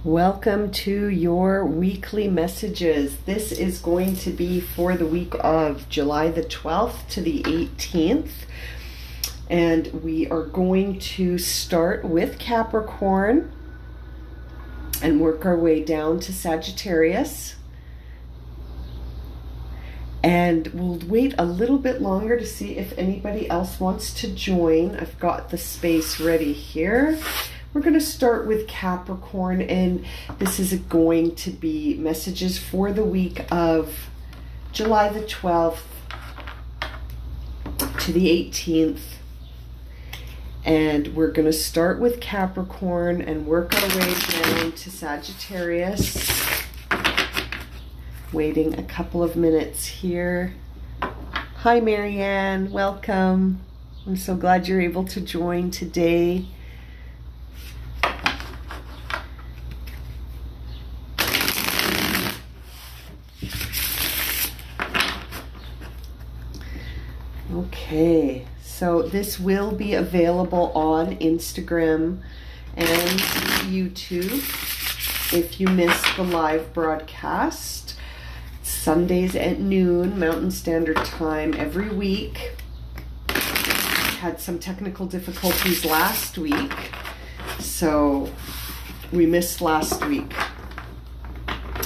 Welcome to your weekly messages. This is going to be for the week of July the 12th to the 18th. And we are going to start with Capricorn and work our way down to Sagittarius. And we'll wait a little bit longer to see if anybody else wants to join. I've got the space ready here. We're going to start with Capricorn, and this is going to be messages for the week of July the 12th to the 18th. And we're going to start with Capricorn and work our way down to Sagittarius. Waiting a couple of minutes here. Hi, Marianne. Welcome. I'm so glad you're able to join today. Okay, so this will be available on Instagram and YouTube if you missed the live broadcast. Sundays at noon Mountain Standard Time every week. Had some technical difficulties last week, so we missed last week.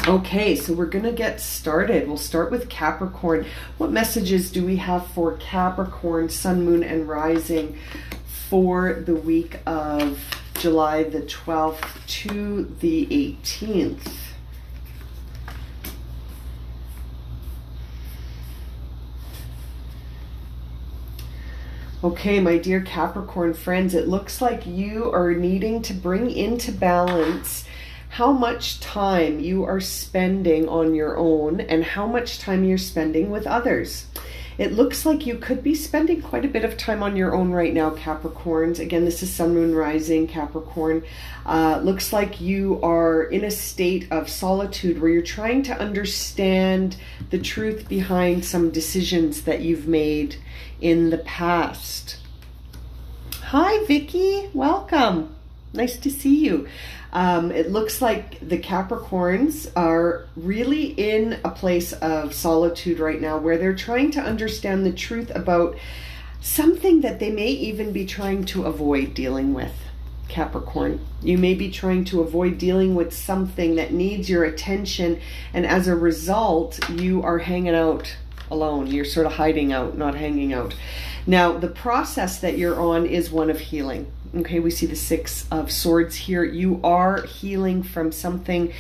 Okay, so we're going to get started. We'll start with Capricorn. What messages do we have for Capricorn, Sun, Moon, and Rising for the week of July the 12th to the 18th? Okay, my dear Capricorn friends, it looks like you are needing to bring into balance how much time you are spending on your own and how much time you're spending with others. It looks like you could be spending quite a bit of time on your own right now, Capricorns. Again, this is Sun, Moon, Rising, Capricorn. Looks like you are in a state of solitude where you're trying to understand the truth behind some decisions that you've made in the past. Hi, Vicky. Welcome. Nice to see you. It looks like the Capricorns are really in a place of solitude right now where they're trying to understand the truth about something that they may even be trying to avoid dealing with. Capricorn, you may be trying to avoid dealing with something that needs your attention, and as a result, you are hanging out alone. You're sort of hiding out, not hanging out. Now, the process that you're on is one of healing. Okay, we see the Six of Swords here. You are healing from something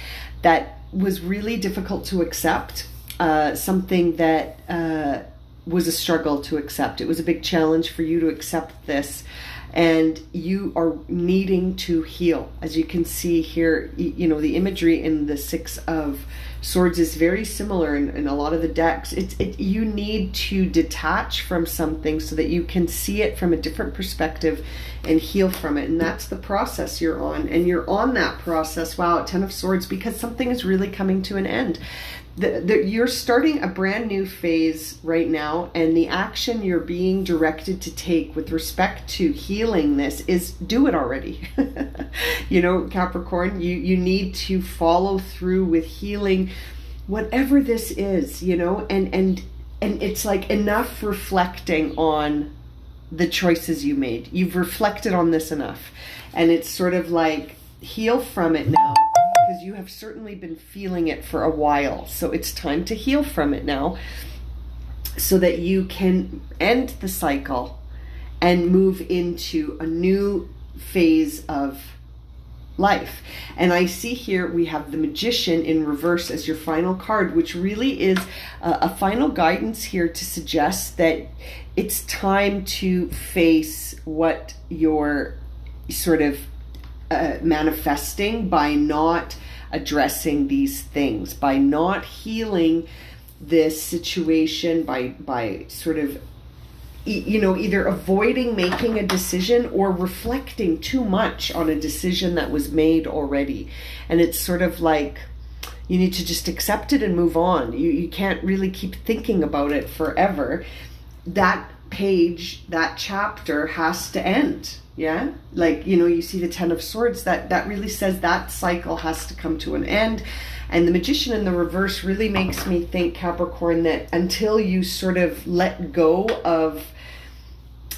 that was really difficult to accept, something that was a struggle to accept. It was a big challenge for you to accept this, and you are needing to heal. As you can see here, you know, the imagery in the Six of Swords is very similar in a lot of the decks. You need to detach from something so that you can see it from a different perspective and heal from it. And that's the process you're on. And you're on that process, wow, Ten of Swords, because something is really coming to an end. You're starting a brand new phase right now, and the action you're being directed to take with respect to healing this is do it already. You know, Capricorn, you need to follow through with healing whatever this is, you know, and it's like enough reflecting on the choices you made. You've reflected on this enough, and it's sort of like heal from it now. Because you have certainly been feeling it for a while. So it's time to heal from it now so that you can end the cycle and move into a new phase of life. And I see here we have the Magician in reverse as your final card, which really is a final guidance here to suggest that it's time to face what you're sort of manifesting by not addressing these things, by not healing this situation, by sort of you know, either avoiding making a decision or reflecting too much on a decision that was made already. And it's sort of like, you need to just accept it and move on. You can't really keep thinking about it forever. That page, that chapter has to end. Yeah, like, you know, you see the Ten of Swords, that really says that cycle has to come to an end. And the Magician in the reverse really makes me think, Capricorn, that until you sort of let go of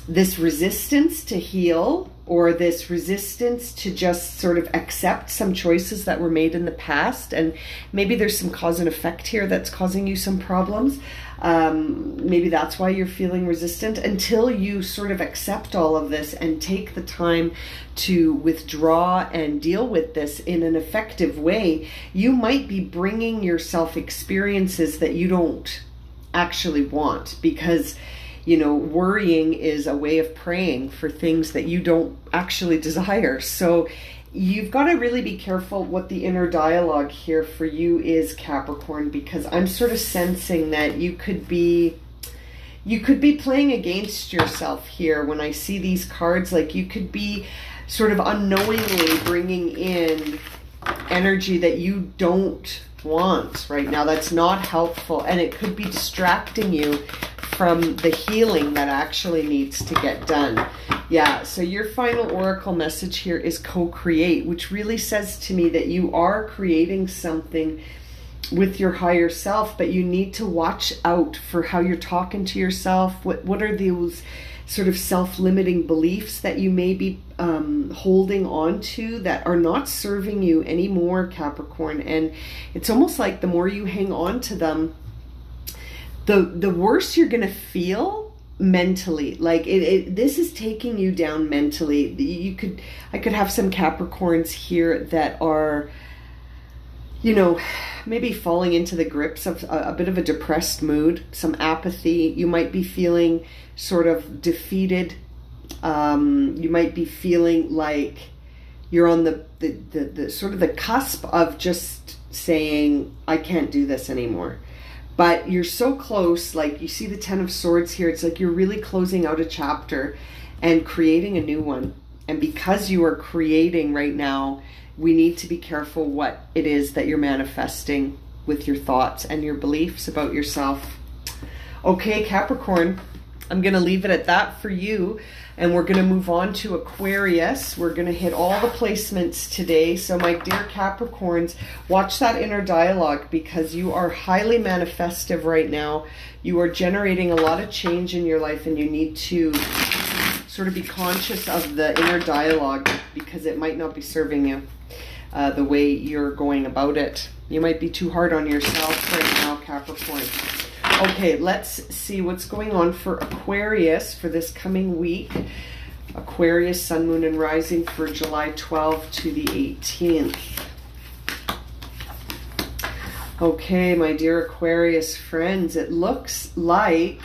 this resistance to heal, or this resistance to just sort of accept some choices that were made in the past, and maybe there's some cause and effect here that's causing you some problems. Maybe that's why you're feeling resistant. Until you sort of accept all of this and take the time to withdraw and deal with this in an effective way, you might be bringing yourself experiences that you don't actually want, because, you know, worrying is a way of praying for things that you don't actually desire. So you've got to really be careful what the inner dialogue here for you is, Capricorn, because I'm sort of sensing that you could be playing against yourself here. When I see these cards, like, you could be sort of unknowingly bringing in energy that you don't want right now. That's not helpful, and it could be distracting you from the healing that actually needs to get done. Yeah, so your final oracle message here is co-create, which really says to me that you are creating something with your higher self, but you need to watch out for how you're talking to yourself. What are those sort of self-limiting beliefs that you may be holding on to that are not serving you anymore, Capricorn? And it's almost like the more you hang on to them, the worse you're going to feel mentally. Like this is taking you down mentally. I could have some Capricorns here that are, you know, maybe falling into the grips of a bit of a depressed mood, some apathy. You might be feeling sort of defeated. You might be feeling like you're on the sort of the cusp of just saying, I can't do this anymore. But you're so close. Like, you see the Ten of Swords here. It's like you're really closing out a chapter and creating a new one. And because you are creating right now, we need to be careful what it is that you're manifesting with your thoughts and your beliefs about yourself. Okay, Capricorn, I'm going to leave it at that for you. And we're going to move on to Aquarius. We're going to hit all the placements today. So my dear Capricorns, watch that inner dialogue, because you are highly manifestive right now. You are generating a lot of change in your life, and you need to sort of be conscious of the inner dialogue, because it might not be serving you the way you're going about it. You might be too hard on yourself right now, Capricorn. Okay, let's see what's going on for Aquarius for this coming week. Aquarius, Sun, Moon, and Rising for July 12th to the 18th. Okay, my dear Aquarius friends, it looks like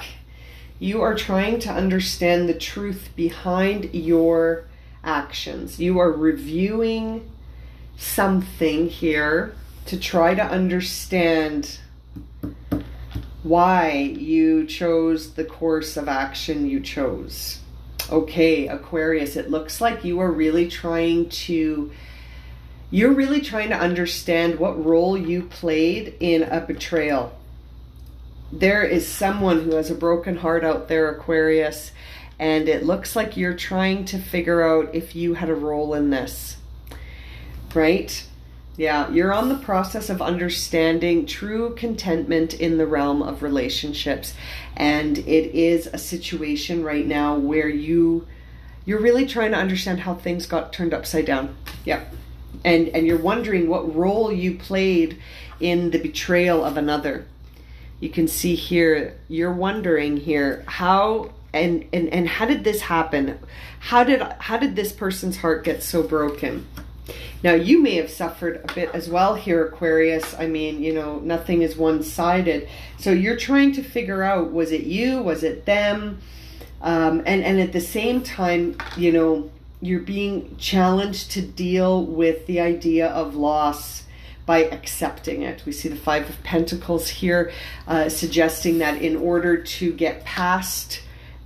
you are trying to understand the truth behind your actions. You are reviewing something here to try to understand why you chose the course of action you chose. Okay, Aquarius, it looks like you are really trying to understand what role you played in a betrayal. There is someone who has a broken heart out there, Aquarius, and it looks like you're trying to figure out if you had a role in this, right? Yeah, you're on the process of understanding true contentment in the realm of relationships. And it is a situation right now where you're really trying to understand how things got turned upside down. Yeah. And you're wondering what role you played in the betrayal of another. You can see here, you're wondering here, how and how did this happen? How did this person's heart get so broken? Now, you may have suffered a bit as well here, Aquarius. I mean, you know, nothing is one-sided. So you're trying to figure out, was it you? Was it them? And at the same time, you know, you're being challenged to deal with the idea of loss by accepting it. We see the Five of Pentacles here, suggesting that in order to get past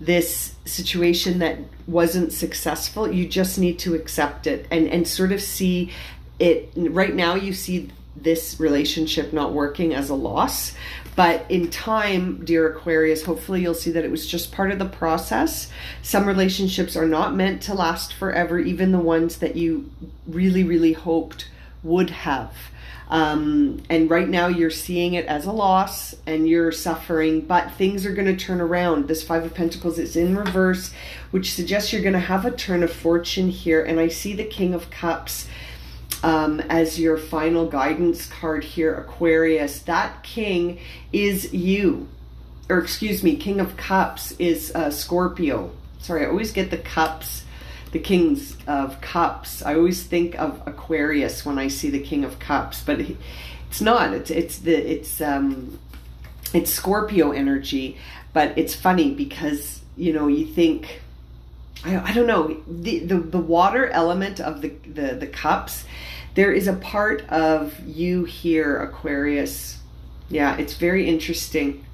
this situation that wasn't successful. You just need to accept it and sort of see it. Right now you see this relationship not working as a loss, but in time, dear Aquarius, hopefully you'll see that it was just part of the process. Some relationships are not meant to last forever, even the ones that you really, really hoped would have. And right now you're seeing it as a loss and you're suffering, but things are going to turn around. This Five of Pentacles is in reverse, which suggests you're going to have a turn of fortune here. And I see the King of Cups as your final guidance card here, Aquarius. That king is you, or excuse me, King of Cups is Scorpio. Sorry, I always get the cups, the Kings of Cups. I always think of Aquarius when I see the King of Cups, but it's not. It's Scorpio energy. But it's funny because, you know, you think, I don't know, the water element of the cups. There is a part of you here, Aquarius. Yeah, it's very interesting.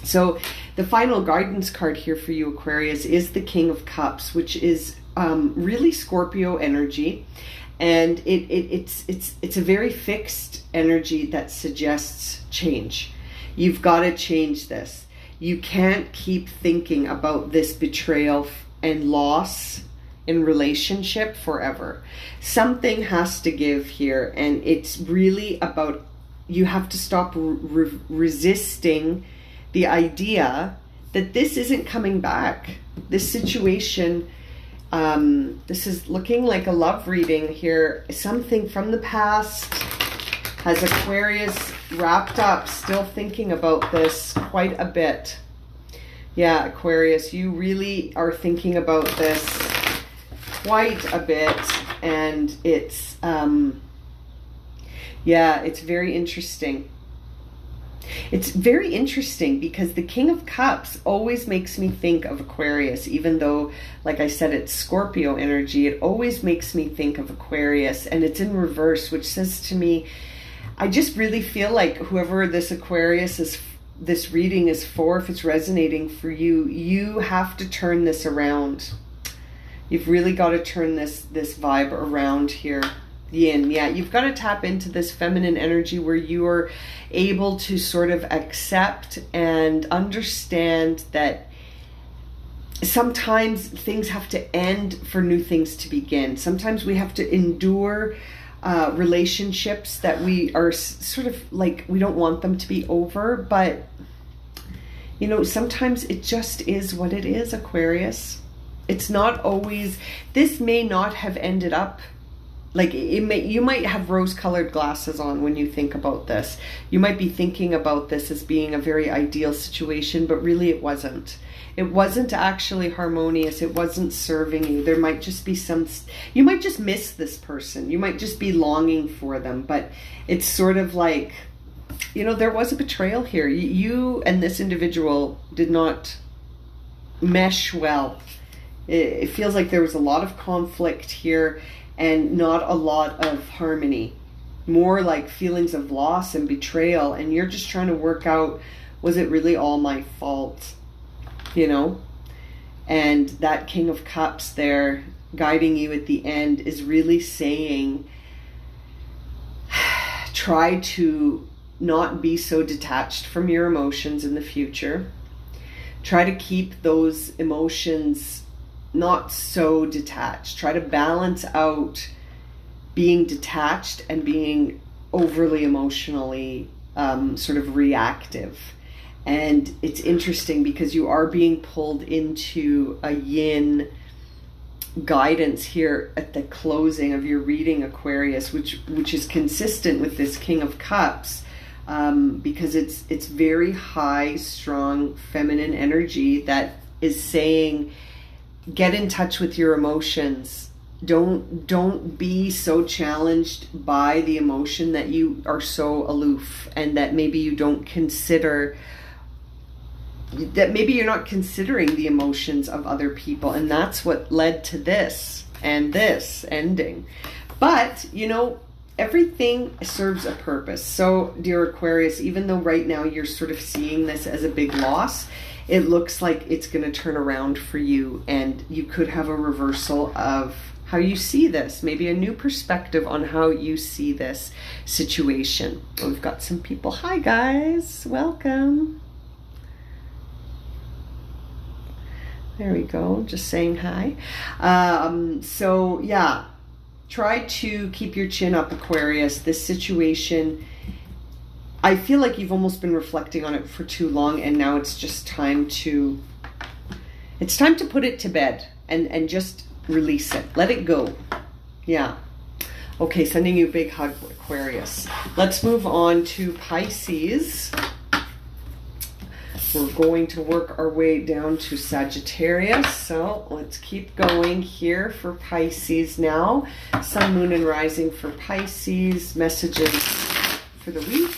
So the final guidance card here for you, Aquarius, is the King of Cups, which is really Scorpio energy. And it's a very fixed energy that suggests change. You've got to change this. You can't keep thinking about this betrayal and loss in relationship forever. Something has to give here, and it's really about, you have to stop resisting the idea that this isn't coming back. This situation, this is looking like a love reading here. Something from the past has Aquarius wrapped up, still thinking about this quite a bit. Yeah, Aquarius, you really are thinking about this quite a bit, and it's yeah, it's very interesting. It's very interesting because the King of Cups always makes me think of Aquarius, even though, like I said, it's Scorpio energy. It always makes me think of Aquarius, and it's in reverse, which says to me, I just really feel like whoever this Aquarius is, this reading is for, if it's resonating for you, you have to turn this around. You've really got to turn this vibe around here. Yin, yeah, you've got to tap into this feminine energy where you are able to sort of accept and understand that sometimes things have to end for new things to begin. Sometimes we have to endure relationships that we are sort of like, we don't want them to be over, but you know, sometimes it just is what it is, Aquarius. It's not always, this may not have ended up, like it may, you might have rose-colored glasses on when you think about this. You might be thinking about this as being a very ideal situation, but really it wasn't. It wasn't actually harmonious. It wasn't serving you. There might just be some, you might just miss this person. You might just be longing for them, but it's sort of like, you know, there was a betrayal here. You and this individual did not mesh well. It feels like there was a lot of conflict here and not a lot of harmony. More like feelings of loss and betrayal, and you're just trying to work out, was it really all my fault? You know? And that King of Cups there guiding you at the end is really saying, try to not be so detached from your emotions in the future. Try to keep those emotions not so detached. Try to balance out being detached and being overly emotionally sort of reactive. And it's interesting because you are being pulled into a yin guidance here at the closing of your reading, Aquarius, which is consistent with this King of Cups, because it's very high, strong, feminine energy that is saying, get in touch with your emotions. Don't be so challenged by the emotion that you are so aloof, and that maybe you don't consider, that maybe you're not considering the emotions of other people, and that's what led to this and this ending. But, you know, everything serves a purpose. So, dear Aquarius, even though right now you're sort of seeing this as a big loss, it looks like it's going to turn around for you, and you could have a reversal of how you see this, maybe a new perspective on how you see this situation. We've got some people. Hi guys, welcome. There we go, just saying hi. So yeah, try to keep your chin up, Aquarius. This situation, I feel like you've almost been reflecting on it for too long, and now it's just time to, put it to bed and just release it. Let it go. Yeah. Okay, sending you a big hug, Aquarius. Let's move on to Pisces. We're going to work our way down to Sagittarius. So let's keep going here for Pisces now. Sun, Moon, and Rising for Pisces. Messages for the week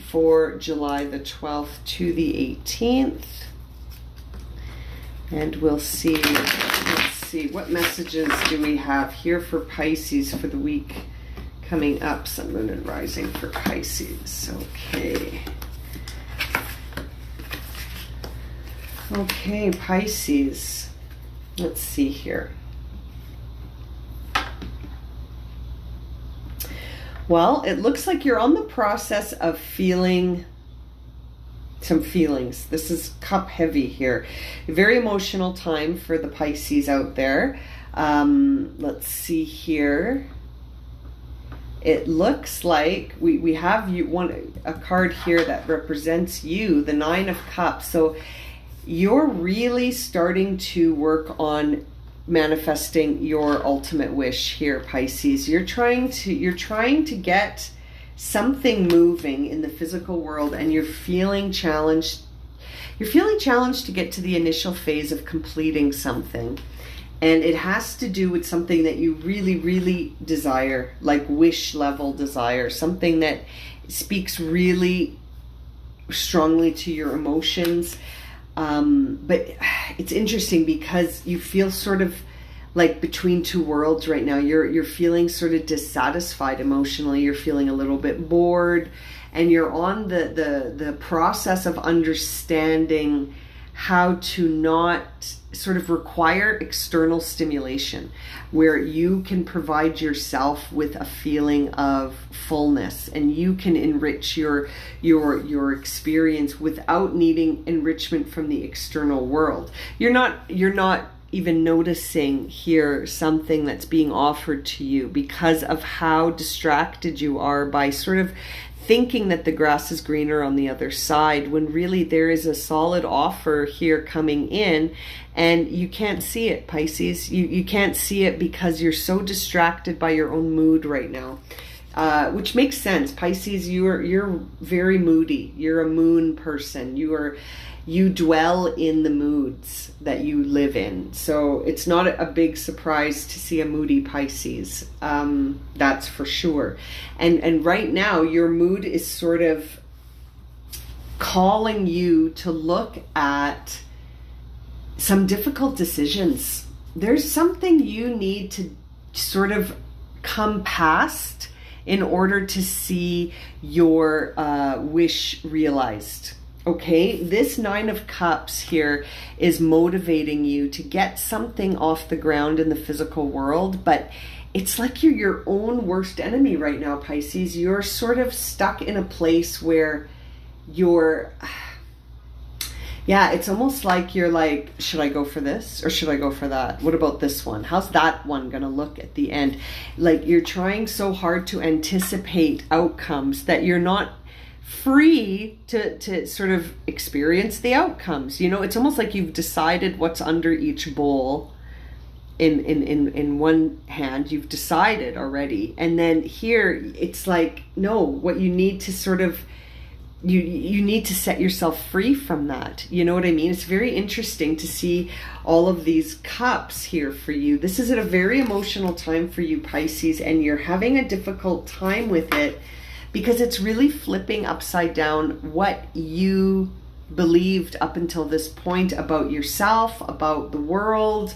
for July the 12th to the 18th. And we'll see, let's see, what messages do we have here for Pisces for the week coming up? Sun, Moon, and Rising for Pisces. Okay. Okay, Pisces. Let's see here. Well, it looks like you're on the process of feeling some feelings. This is cup heavy here. A very emotional time for the Pisces out there. Let's see here. It looks like we have a card here that represents you, the Nine of Cups. So you're really starting to work on manifesting your ultimate wish here, Pisces. You're trying to get something moving in the physical world, and you're feeling challenged. You're feeling challenged to get to the initial phase of completing something. And it has to do with something that you really, really desire, like wish level desire, something that speaks really strongly to your emotions. But it's interesting because you feel sort of like between two worlds right now. You're feeling sort of dissatisfied emotionally. You're feeling a little bit bored, and you're on the process of understanding how to not sort of require external stimulation, where you can provide yourself with a feeling of fullness, and you can enrich your experience without needing enrichment from the external world. You're not even noticing here something that's being offered to you because of how distracted you are by sort of thinking that the grass is greener on the other side, when really there is a solid offer here coming in, and you can't see it, Pisces. You can't see it because you're so distracted by your own mood right now, which makes sense. Pisces, you're very moody. You're a moon person. You dwell in the moods that you live in. So it's not a big surprise to see a moody Pisces. That's for sure. And right now your mood is sort of calling you to look at some difficult decisions. There's something you need to sort of come past in order to see your wish realized. Okay, this Nine of Cups here is motivating you to get something off the ground in the physical world, but it's like you're your own worst enemy right now, Pisces. You're sort of stuck in a place where it's almost like you're like, should I go for this or should I go for that? What about this one? How's that one gonna look at the end? Like you're trying so hard to anticipate outcomes that you're not free to sort of experience the outcomes. You know, it's almost like you've decided what's under each bowl in one hand. You've decided already, and then here it's like, no, what you need to sort of you need to set yourself free from that. You know what I mean? It's very interesting to see all of these cups here for you. This is at a very emotional time for you, Pisces, and you're having a difficult time with it because it's really flipping upside down what you believed up until this point about yourself, about the world,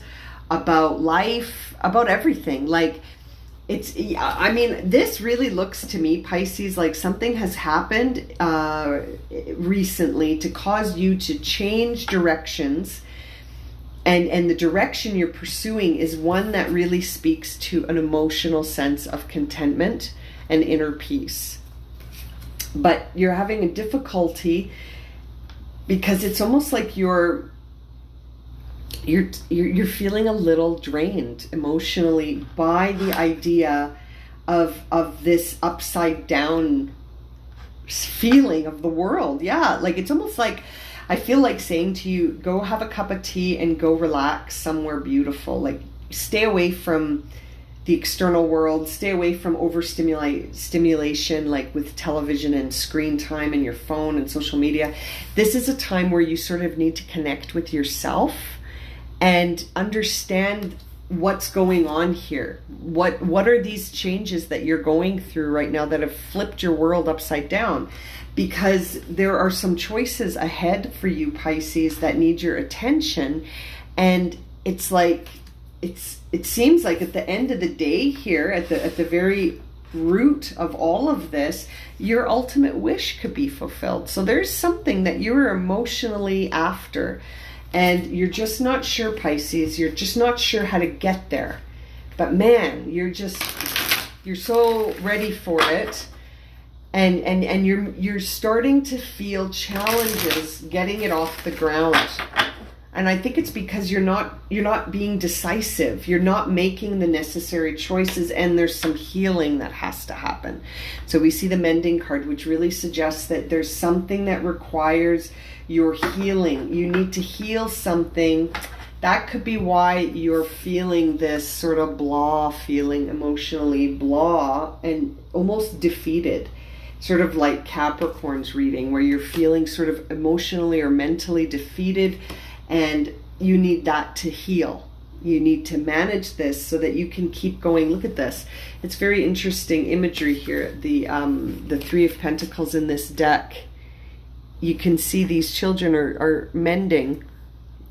about life, about everything. Like I mean, this really looks to me, Pisces, like something has happened recently to cause you to change directions. And the direction you're pursuing is one that really speaks to an emotional sense of contentment and inner peace. But you're having a difficulty because it's almost like you're feeling a little drained emotionally by the idea of this upside down feeling of the world. Yeah, like it's almost like I feel like saying to you, go have a cup of tea and go relax somewhere beautiful. Like stay away from the external world, stay away from overstimulation, like with television and screen time and your phone and social media. This is a time where you sort of need to connect with yourself and understand what's going on here. What are these changes that you're going through right now that have flipped your world upside down? Because there are some choices ahead for you, Pisces, that need your attention. And it's like, it seems like at the end of the day here, at the very root of all of this, your ultimate wish could be fulfilled. So there's something that you're emotionally after, and you're just not sure, Pisces. You're just not sure how to get there. But man, you're so ready for it. And you're starting to feel challenges getting it off the ground. And I think it's because you're not being decisive. You're not making the necessary choices, and there's some healing that has to happen. So we see the mending card, which really suggests that there's something that requires your healing. You need to heal something. That could be why you're feeling this sort of blah feeling, emotionally blah and almost defeated. Sort of like Capricorn's reading, where you're feeling sort of emotionally or mentally defeated, and you need that to heal. You need to manage this so that you can keep going. Look at this. It's very interesting imagery here. The Three of Pentacles in this deck. You can see these children are mending.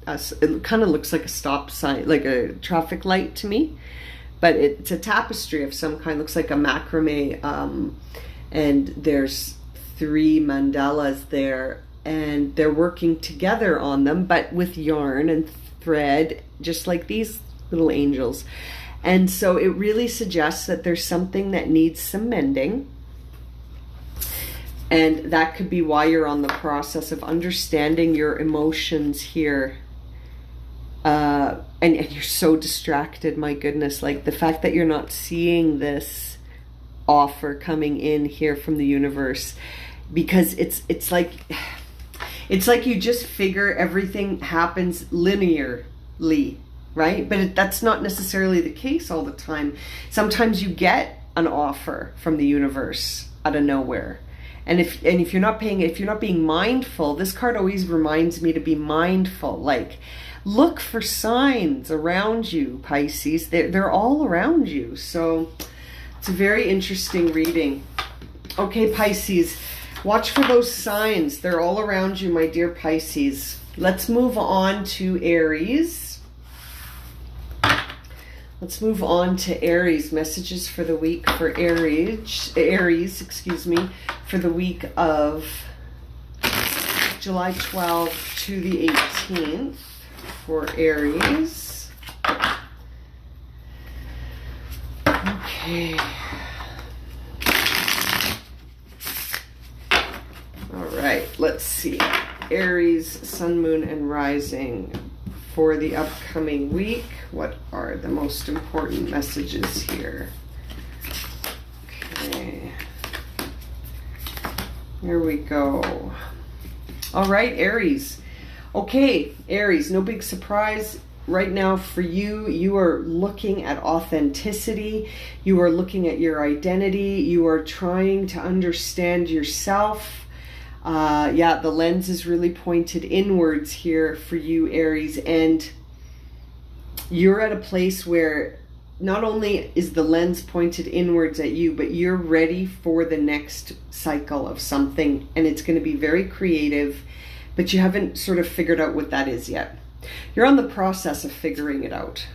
It kind of looks like a stop sign, like a traffic light to me. But it's a tapestry of some kind. Looks like a macrame. And there's 3 mandalas there, and they're working together on them, but with yarn and thread, just like these little angels. And so it really suggests that there's something that needs some mending. And that could be why you're on the process of understanding your emotions here. And you're so distracted, my goodness. Like the fact that you're not seeing this offer coming in here from the universe, because it's like you just figure everything happens linearly, right? But that's not necessarily the case all the time. Sometimes you get an offer from the universe out of nowhere, and if you're not being mindful, this card always reminds me to be mindful. Like, look for signs around you, Pisces. They're all around you. So it's a very interesting reading. Okay, Pisces, watch for those signs. They're all around you, my dear Pisces. Let's move on to Aries. Let's move on to Aries. Messages for the week for Aries, excuse me, for the week of July 12th to the 18th for Aries. Okay. All right, let's see. Aries, Sun, Moon, and Rising for the upcoming week. What are the most important messages here? Okay. Here we go. All right, Aries. Okay, Aries, no big surprise. Right now for you, you are looking at authenticity. You are looking at your identity. You are trying to understand yourself. Yeah, the lens is really pointed inwards here for you, Aries. And you're at a place where not only is the lens pointed inwards at you, but you're ready for the next cycle of something. And it's going to be very creative, but you haven't sort of figured out what that is yet. You're on the process of figuring it out.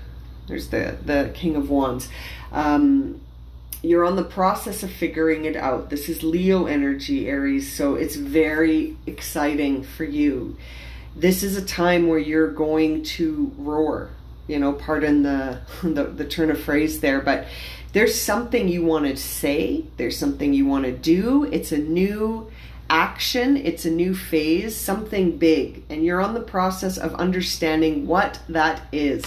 There's the King of Wands. You're on the process of figuring it out. This is Leo energy, Aries, so it's very exciting for you. This is a time where you're going to roar, you know, pardon the turn of phrase there, but there's something you want to say, there's something you want to do. It's a new action, it's a new phase, something big, and you're on the process of understanding what that is.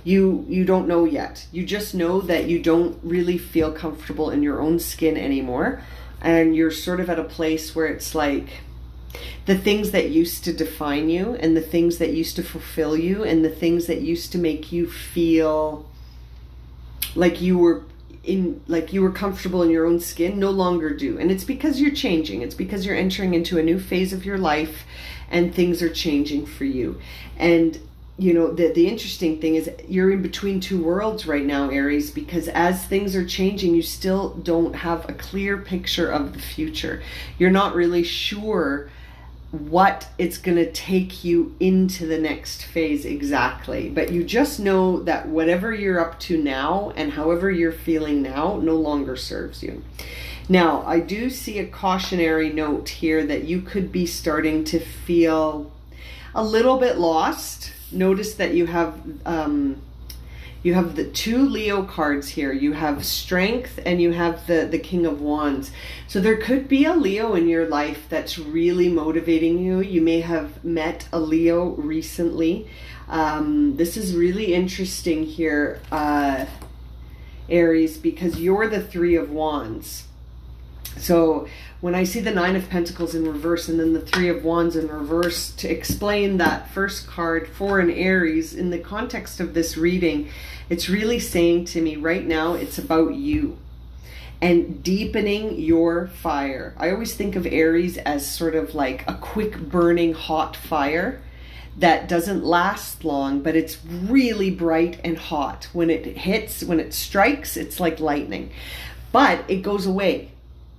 You don't know yet. You just know that you don't really feel comfortable in your own skin anymore, and you're sort of at a place where it's like the things that used to define you and the things that used to fulfill you and the things that used to make you feel like you were comfortable in your own skin no longer do. And it's because you're changing. It's because you're entering into a new phase of your life and things are changing for you. And you know, the interesting thing is you're in between two worlds right now, Aries, because as things are changing, you still don't have a clear picture of the future. You're not really sure what it's going to take you into the next phase exactly, but you just know that whatever you're up to now and however you're feeling now no longer serves you. Now, I do see a cautionary note here that you could be starting to feel a little bit lost. Notice that you have the two Leo cards here. You have Strength and you have the King of Wands. So there could be a Leo in your life that's really motivating you. You may have met a Leo recently. This is really interesting here, Aries, because you're the Three of Wands. So when I see the Nine of Pentacles in reverse and then the Three of Wands in reverse, to explain that first card for an Aries in the context of this reading, it's really saying to me right now, it's about you and deepening your fire. I always think of Aries as sort of like a quick burning hot fire that doesn't last long, but it's really bright and hot. When it hits, when it strikes, it's like lightning, but it goes away.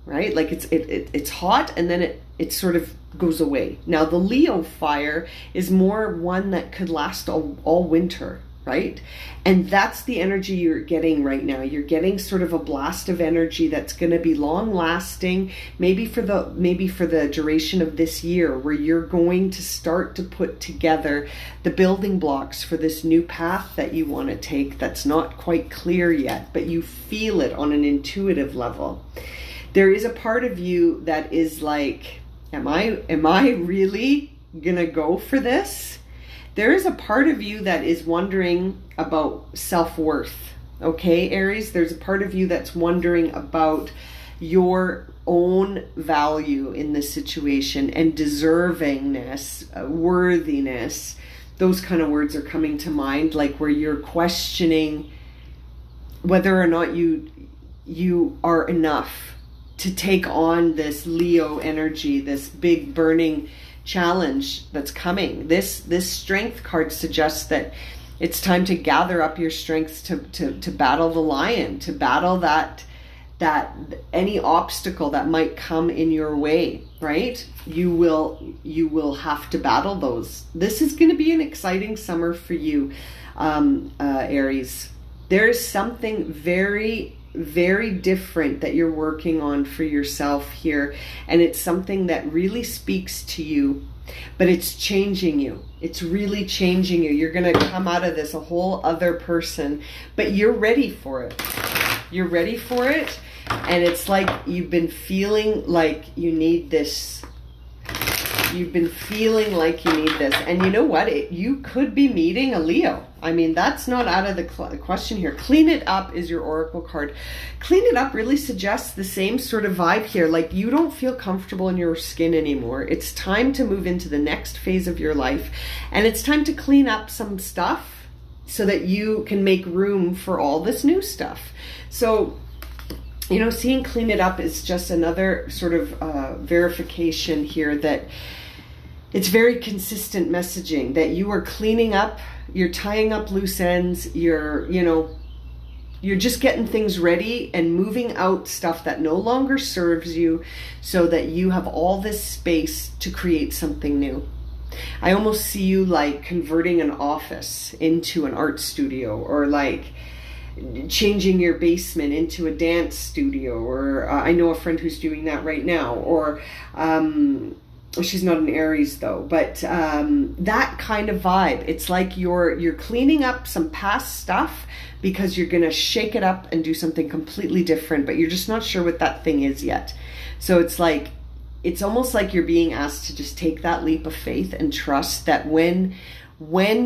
Right? Like it's hot and then it sort of goes away. Now the Leo fire is more one that could last all winter, right? And that's the energy you're getting right now. You're getting sort of a blast of energy that's going to be long lasting, maybe for the duration of this year, where you're going to start to put together the building blocks for this new path that you want to take that's not quite clear yet, but you feel it on an intuitive level. There is a part of you that is like, am I really gonna go for this? There is a part of you that is wondering about self-worth. Okay, Aries, there's a part of you that's wondering about your own value in this situation and deservingness, worthiness. Those kind of words are coming to mind, like where you're questioning whether or not you are enough to take on this Leo energy, this big burning challenge that's coming. This Strength card suggests that it's time to gather up your strengths to battle the lion, to battle that any obstacle that might come in your way, right? You will have to battle those. This is going to be an exciting summer for you, Aries. There is something very different that you're working on for yourself here, and it's something that really speaks to you, but it's changing you. It's really changing you. You're going to come out of this a whole other person, but you're ready for it. You're ready for it, and it's like you've been feeling like you need this. You've been feeling like you need this, and you know what? You could be meeting a Leo. I mean, that's not out of the question here. Clean It Up is your oracle card. Clean It Up really suggests the same sort of vibe here. Like you don't feel comfortable in your skin anymore. It's time to move into the next phase of your life. And it's time to clean up some stuff so that you can make room for all this new stuff. So, you know, seeing Clean It Up is just another sort of verification here that it's very consistent messaging, that you are cleaning up, you're tying up loose ends, you're just getting things ready and moving out stuff that no longer serves you so that you have all this space to create something new. I almost see you like converting an office into an art studio, or like changing your basement into a dance studio, or I know a friend who's doing that right now, or she's not an Aries though, but that kind of vibe. It's like you're cleaning up some past stuff because you're gonna shake it up and do something completely different, but you're just not sure what that thing is yet. So it's like, it's almost like you're being asked to just take that leap of faith and trust that when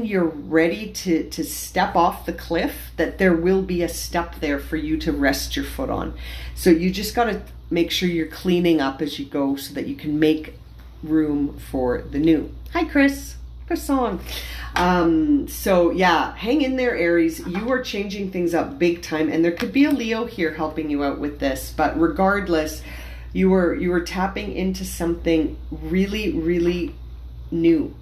you're ready to step off the cliff, that there will be a step there for you to rest your foot on. So you just got to make sure you're cleaning up as you go so that you can make room for the new. Hi, Chris. Croissant. So yeah, hang in there, Aries. You are changing things up big time, and there could be a Leo here helping you out with this, but regardless, you were tapping into something really, really new.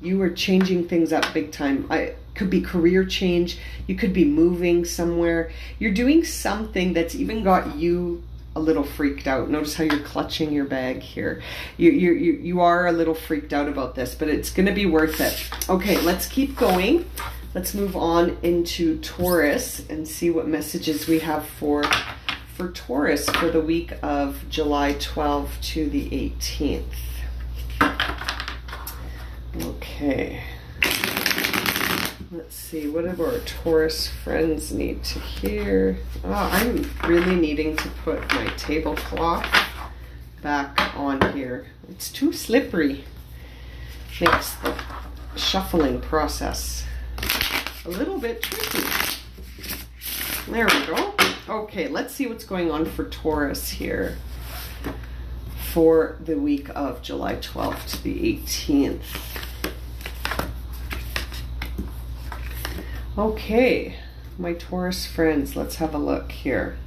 You were changing things up big time. It could be career change. You could be moving somewhere. You're doing something that's even got you a little freaked out. Notice how you're clutching your bag here. You are a little freaked out about this, but it's going to be worth it. Okay, let's keep going. Let's move on into Taurus and see what messages we have for Taurus for the week of July 12th to the 18th. Okay. Let's see, what do our Taurus friends need to hear? Oh, I'm really needing to put my tablecloth back on here. It's too slippery. Makes the shuffling process a little bit tricky. There we go. Okay, let's see what's going on for Taurus here for the week of July 12th to the 18th. Okay, my Taurus friends, let's have a look here.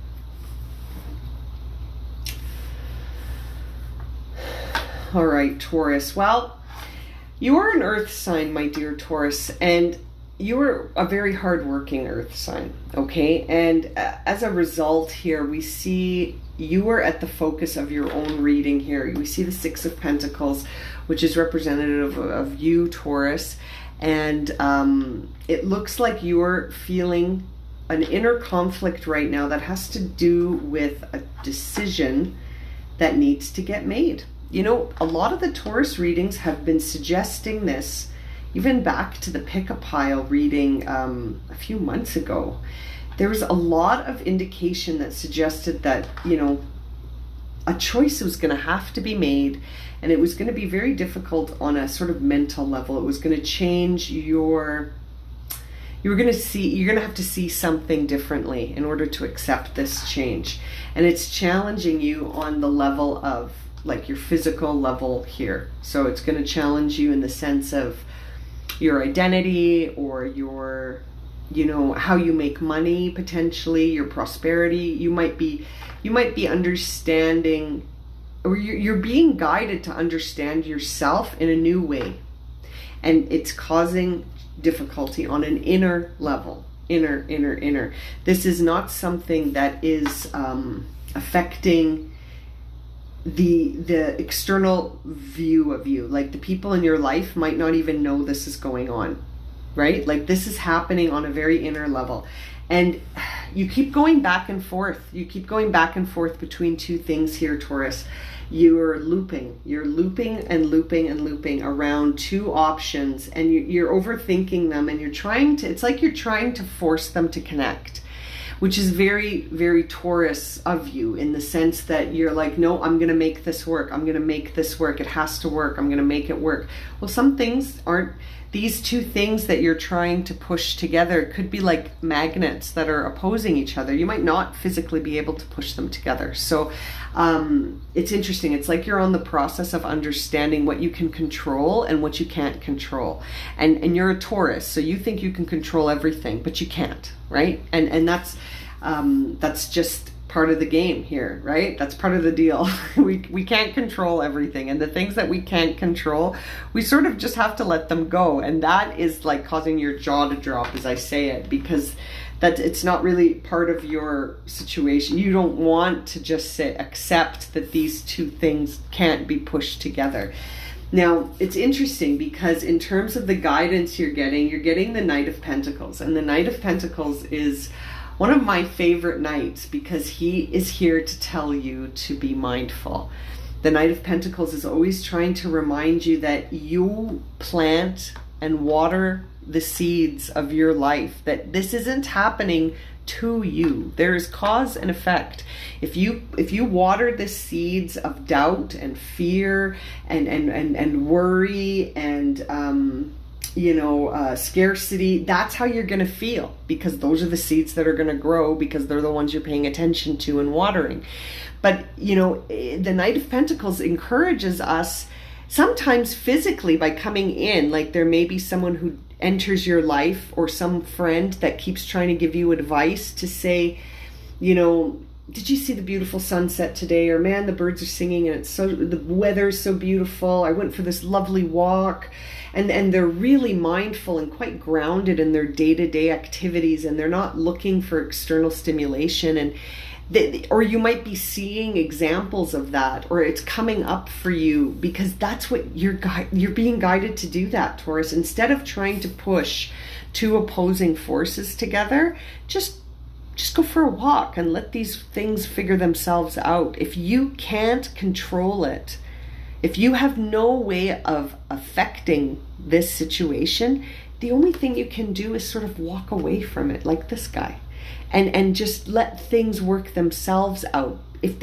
All right, Taurus. Well, you are an earth sign, my dear Taurus, and you are a very hardworking earth sign, okay? And as a result here, we see you are at the focus of your own reading here. We see the Six of Pentacles, which is representative of you, Taurus. And it looks like you're feeling an inner conflict right now that has to do with a decision that needs to get made. You know, a lot of the Taurus readings have been suggesting this, even back to the pick-a-pile reading a few months ago. There was a lot of indication that suggested that, you know, a choice was going to have to be made, and it was going to be very difficult on a sort of mental level. It was going to change you're going to have to see something differently in order to accept this change. And it's challenging you on the level of like your physical level here. So it's going to challenge you in the sense of your identity, or your, you know, how you make money, potentially your prosperity. You might be understanding, or you're being guided to understand yourself in a new way, and it's causing difficulty on an inner level. Inner. This is not something that is affecting the external view of you. Like the people in your life might not even know this is going on, right? Like this is happening on a very inner level. And you keep going back and forth. You keep going back and forth between two things here, Taurus. You're looping and looping around two options, and you're overthinking them, and it's like you're trying to force them to connect, which is very, very Taurus of you, in the sense that you're like, no, I'm going to make this work. I'm going to make this work. It has to work. I'm going to make it work. Well, some things aren't. These two things that you're trying to push together could be like magnets that are opposing each other. You might not physically be able to push them together. So it's interesting. It's like you're on the process of understanding what you can control and what you can't control. And you're a Taurus, so you think you can control everything, but you can't, right? And that's just part of the game here, right? That's part of the deal. We can't control everything, and the things that we can't control, we sort of just have to let them go. And that is like causing your jaw to drop as I say it, because that it's not really part of your situation. You don't want to just accept that these two things can't be pushed together. Now, it's interesting because in terms of the guidance you're getting the Knight of Pentacles, and the Knight of Pentacles is One of my favorite nights, because he is here to tell you to be mindful. The Knight of Pentacles is always trying to remind you that you plant and water the seeds of your life, that this isn't happening to you. There is cause and effect. If you water the seeds of doubt and fear and worry and scarcity, that's how you're going to feel, because those are the seeds that are going to grow, because they're the ones you're paying attention to and watering. But the Knight of Pentacles encourages us sometimes physically by coming in, like there may be someone who enters your life or some friend that keeps trying to give you advice to say, did you see the beautiful sunset today? Or man, the birds are singing and the weather is so beautiful. I went for this lovely walk. And they're really mindful and quite grounded in their day-to-day activities, and they're not looking for external stimulation. And or you might be seeing examples of that, or it's coming up for you because that's what you're being guided to do, that, Taurus. Instead of trying to push two opposing forces together, just go for a walk and let these things figure themselves out. If you can't control it, if you have no way of affecting this situation, the only thing you can do is sort of walk away from it, like this guy, and just let things work themselves out. If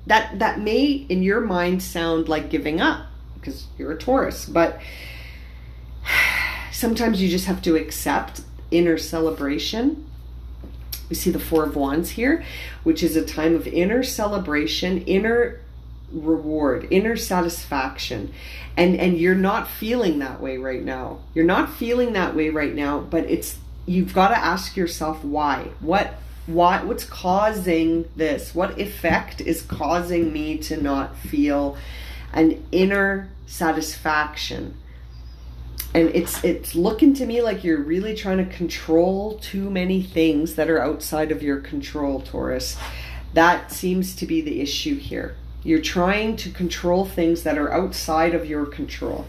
that may in your mind sound like giving up because you're a Taurus, but sometimes you just have to accept inner celebration. We see the Four of Wands here, which is a time of inner celebration, inner reward, inner satisfaction, and you're not feeling that way right now. You're not feeling that way right now, but you've got to ask yourself why. What's causing this? What effect is causing me to not feel an inner satisfaction? And it's looking to me like you're really trying to control too many things that are outside of your control, Taurus. That seems to be the issue here. You're trying to control things that are outside of your control.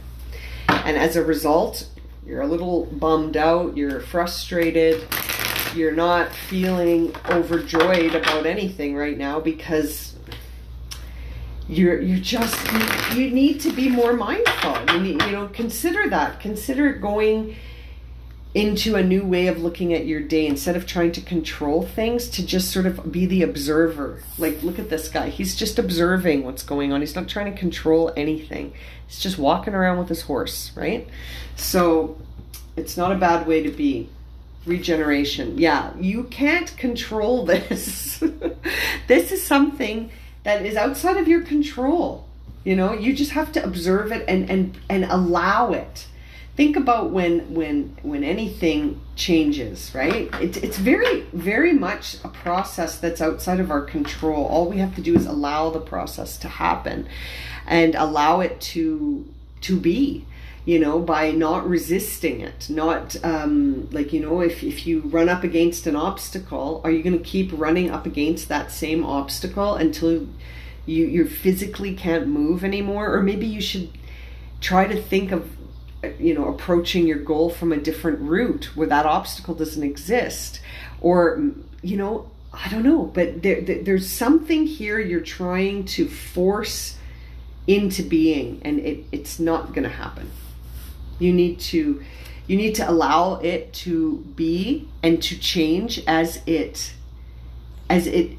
And as a result, you're a little bummed out, you're frustrated, you're not feeling overjoyed about anything right now because you need to be more mindful. You need, consider that. Consider going into a new way of looking at your day, instead of trying to control things, to just sort of be the observer. Like, look at this guy. He's just observing what's going on. He's not trying to control anything. He's just walking around with his horse, right? So it's not a bad way to be. Regeneration. Yeah, you can't control this. This is something that is outside of your control. You just have to observe it and allow it. Think about when anything changes, right? It's very, very much a process that's outside of our control. All we have to do is allow the process to happen and allow it to be, by not resisting it. Not if you run up against an obstacle, are you going to keep running up against that same obstacle until you physically can't move anymore? Or maybe you should try to think of approaching your goal from a different route where that obstacle doesn't exist. Or, I don't know, but there's something here you're trying to force into being, and it's not going to happen. You need to allow it to be and to change as it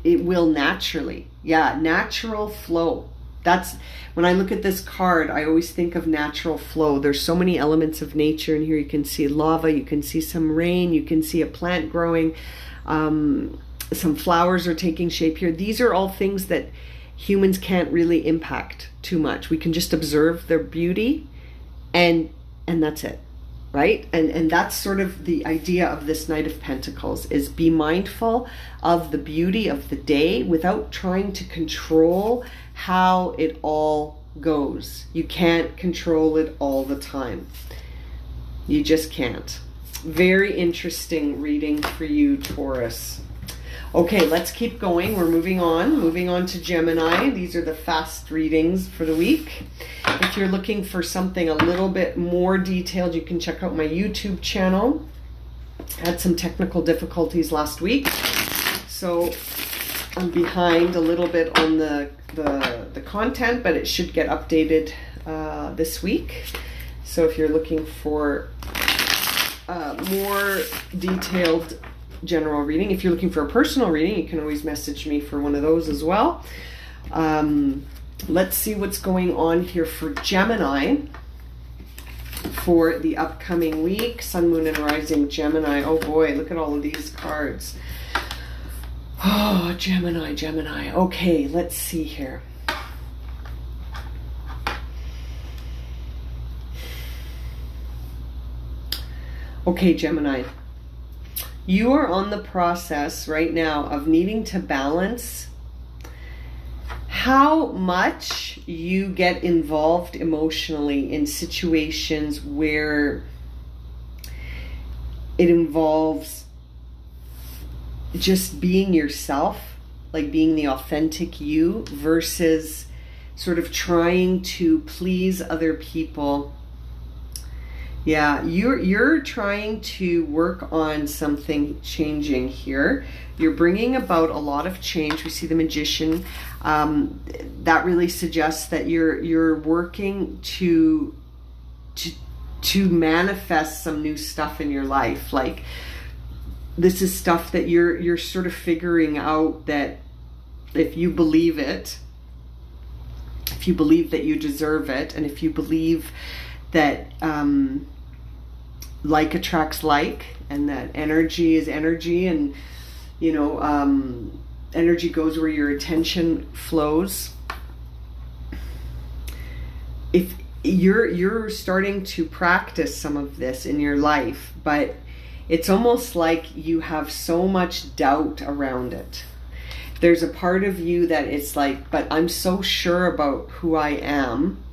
will naturally. Yeah, natural flow. That's when I look at this card, I always think of natural flow. There's so many elements of nature in here. You can see lava, you can see some rain, you can see a plant growing, some flowers are taking shape here. These are all things that humans can't really impact too much. We can just observe their beauty and that's it, right? And that's sort of the idea of this Knight of Pentacles, is be mindful of the beauty of the day without trying to control how it all goes. You can't control it all the time. You just can't. Very interesting reading for you, Taurus. Okay, let's keep going. We're moving on to Gemini. These are the fast readings for the week. If you're looking for something a little bit more detailed, you can check out my YouTube channel. Had some technical difficulties last week, so I'm behind a little bit on the content, but it should get updated this week. So if you're looking for more detailed general reading, if you're looking for a personal reading, you can always message me for one of those as well. Let's see what's going on here for Gemini for the upcoming week. Sun, Moon, and Rising Gemini. Oh boy, look at all of these cards. Oh, Gemini, Gemini. Okay, let's see here. Okay, Gemini. You are on the process right now of needing to balance how much you get involved emotionally in situations where it involves just being yourself, like being the authentic you, versus sort of trying to please other people. Yeah, you're trying to work on something changing here. You're bringing about a lot of change. We see the Magician. That really suggests that you're working to manifest some new stuff in your life. Like, this is stuff that you're sort of figuring out, that if you believe it, if you believe that you deserve it, and if you believe that like attracts like, and that energy is energy, and energy goes where your attention flows. If you're starting to practice some of this in your life, but it's almost like you have so much doubt around it. There's a part of you that it's like, but I'm so sure about who I am,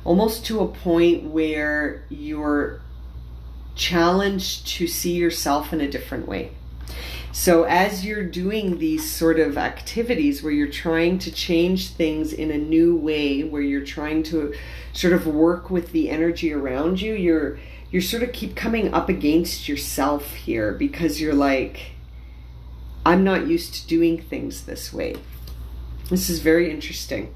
almost to a point where you're challenged to see yourself in a different way. So as you're doing these sort of activities where you're trying to change things in a new way, where you're trying to sort of work with the energy around you, you're sort of keep coming up against yourself here, because you're like, I'm not used to doing things this way. This is very interesting.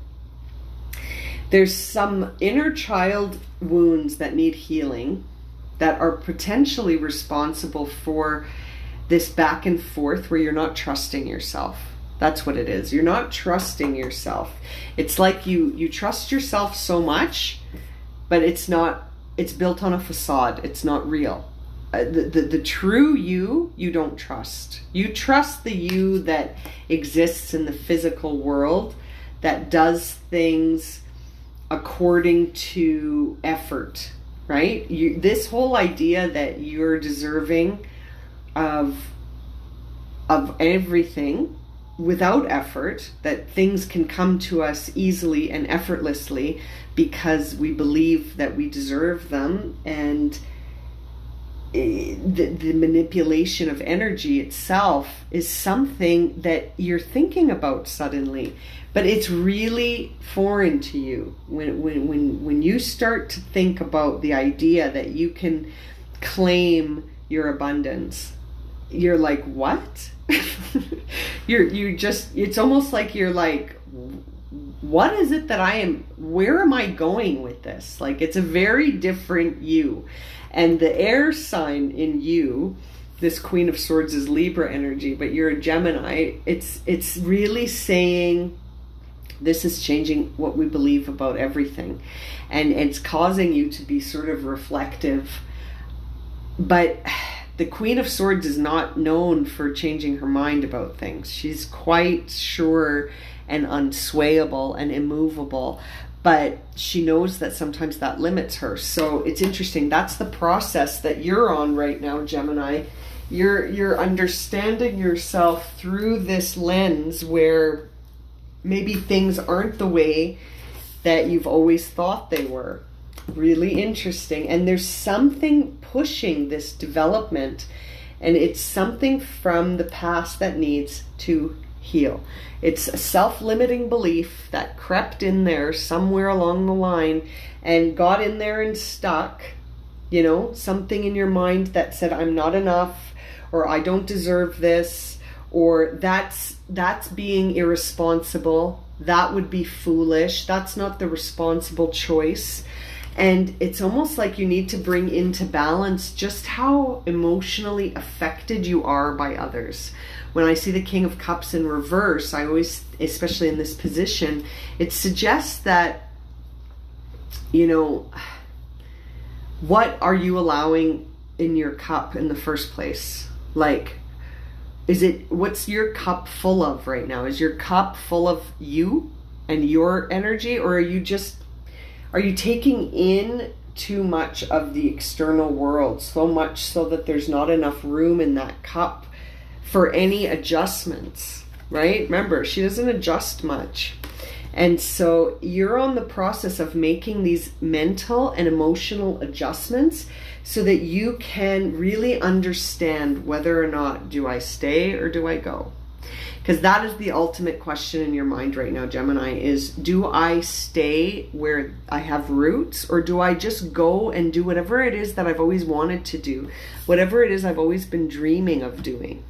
There's some inner child wounds that need healing, that are potentially responsible for this back and forth where you're not trusting yourself. That's what it is. You're not trusting yourself. It's like you trust yourself so much, but it's built on a facade. It's not real. The true you don't trust. You trust the you that exists in the physical world, that does things according to effort, right? This whole idea that you're deserving of everything without effort, that things can come to us easily and effortlessly because we believe that we deserve them, and the manipulation of energy itself is something that you're thinking about suddenly, but it's really foreign to you. When you start to think about the idea that you can claim your abundance, you're like, what? It's almost like you're like, what is it that where am I going with this? Like, it's a very different you. And the air sign in you, this Queen of Swords, is Libra energy, but you're a Gemini. It's really saying, this is changing what we believe about everything. And it's causing you to be sort of reflective. But the Queen of Swords is not known for changing her mind about things. She's quite sure and unswayable and immovable, but she knows that sometimes that limits her. So it's interesting. That's the process that you're on right now, Gemini. You're understanding yourself through this lens where maybe things aren't the way that you've always thought they were. Really interesting. And there's something pushing this development, and it's something from the past that needs to heal. It's a self-limiting belief that crept in there somewhere along the line and got in there and stuck, You know, something in your mind that said, I'm not enough, or I don't deserve this, or that's being irresponsible. That would be foolish. That's not the responsible choice. And it's almost like you need to bring into balance just how emotionally affected you are by others. When I see the King of Cups in reverse, I always, especially in this position, it suggests that, you know, what are you allowing in your cup in the first place? Like, what's your cup full of right now? Is your cup full of you and your energy, or are you taking in too much of the external world, so much so that there's not enough room in that cup for any adjustments, right? Remember, she doesn't adjust much. And so you're on the process of making these mental and emotional adjustments so that you can really understand whether or not, do I stay or do I go? Because that is the ultimate question in your mind right now, Gemini, is do I stay where I have roots, or do I just go and do whatever it is that I've always wanted to do, whatever it is I've always been dreaming of doing?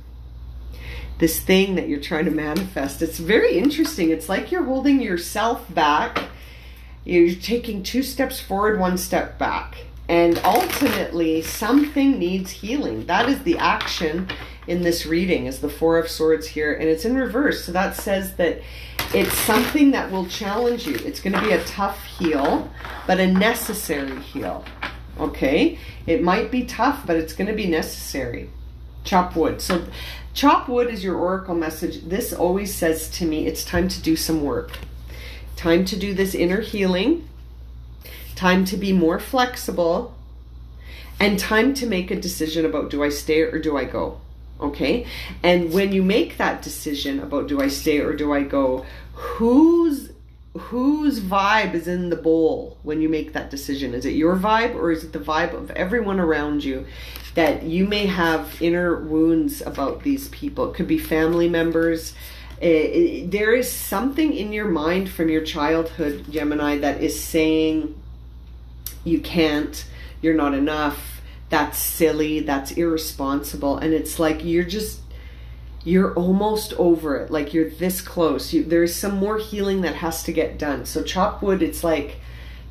This thing that you're trying to manifest. It's very interesting. It's like you're holding yourself back. You're taking 2 steps forward, 1 step back. And ultimately, something needs healing. That is the action in this reading, is the 4 of Swords here. And it's in reverse. So that says that it's something that will challenge you. It's going to be a tough heal, but a necessary heal. Okay? It might be tough, but it's going to be necessary. Chop wood. So chop wood is your oracle message. This always says to me, it's time to do some work. Time to do this inner healing. Time to be more flexible. And time to make a decision about, do I stay or do I go? Okay? And when you make that decision about, do I stay or do I go, whose vibe is in the bowl when you make that decision? Is it your vibe, or is it the vibe of everyone around you? That you may have inner wounds about these people. It could be family members. There is something in your mind from your childhood, Gemini, that is saying you can't, you're not enough, that's silly, that's irresponsible. And it's like you're almost over it. Like you're this close. There's some more healing that has to get done. So chop wood, it's like,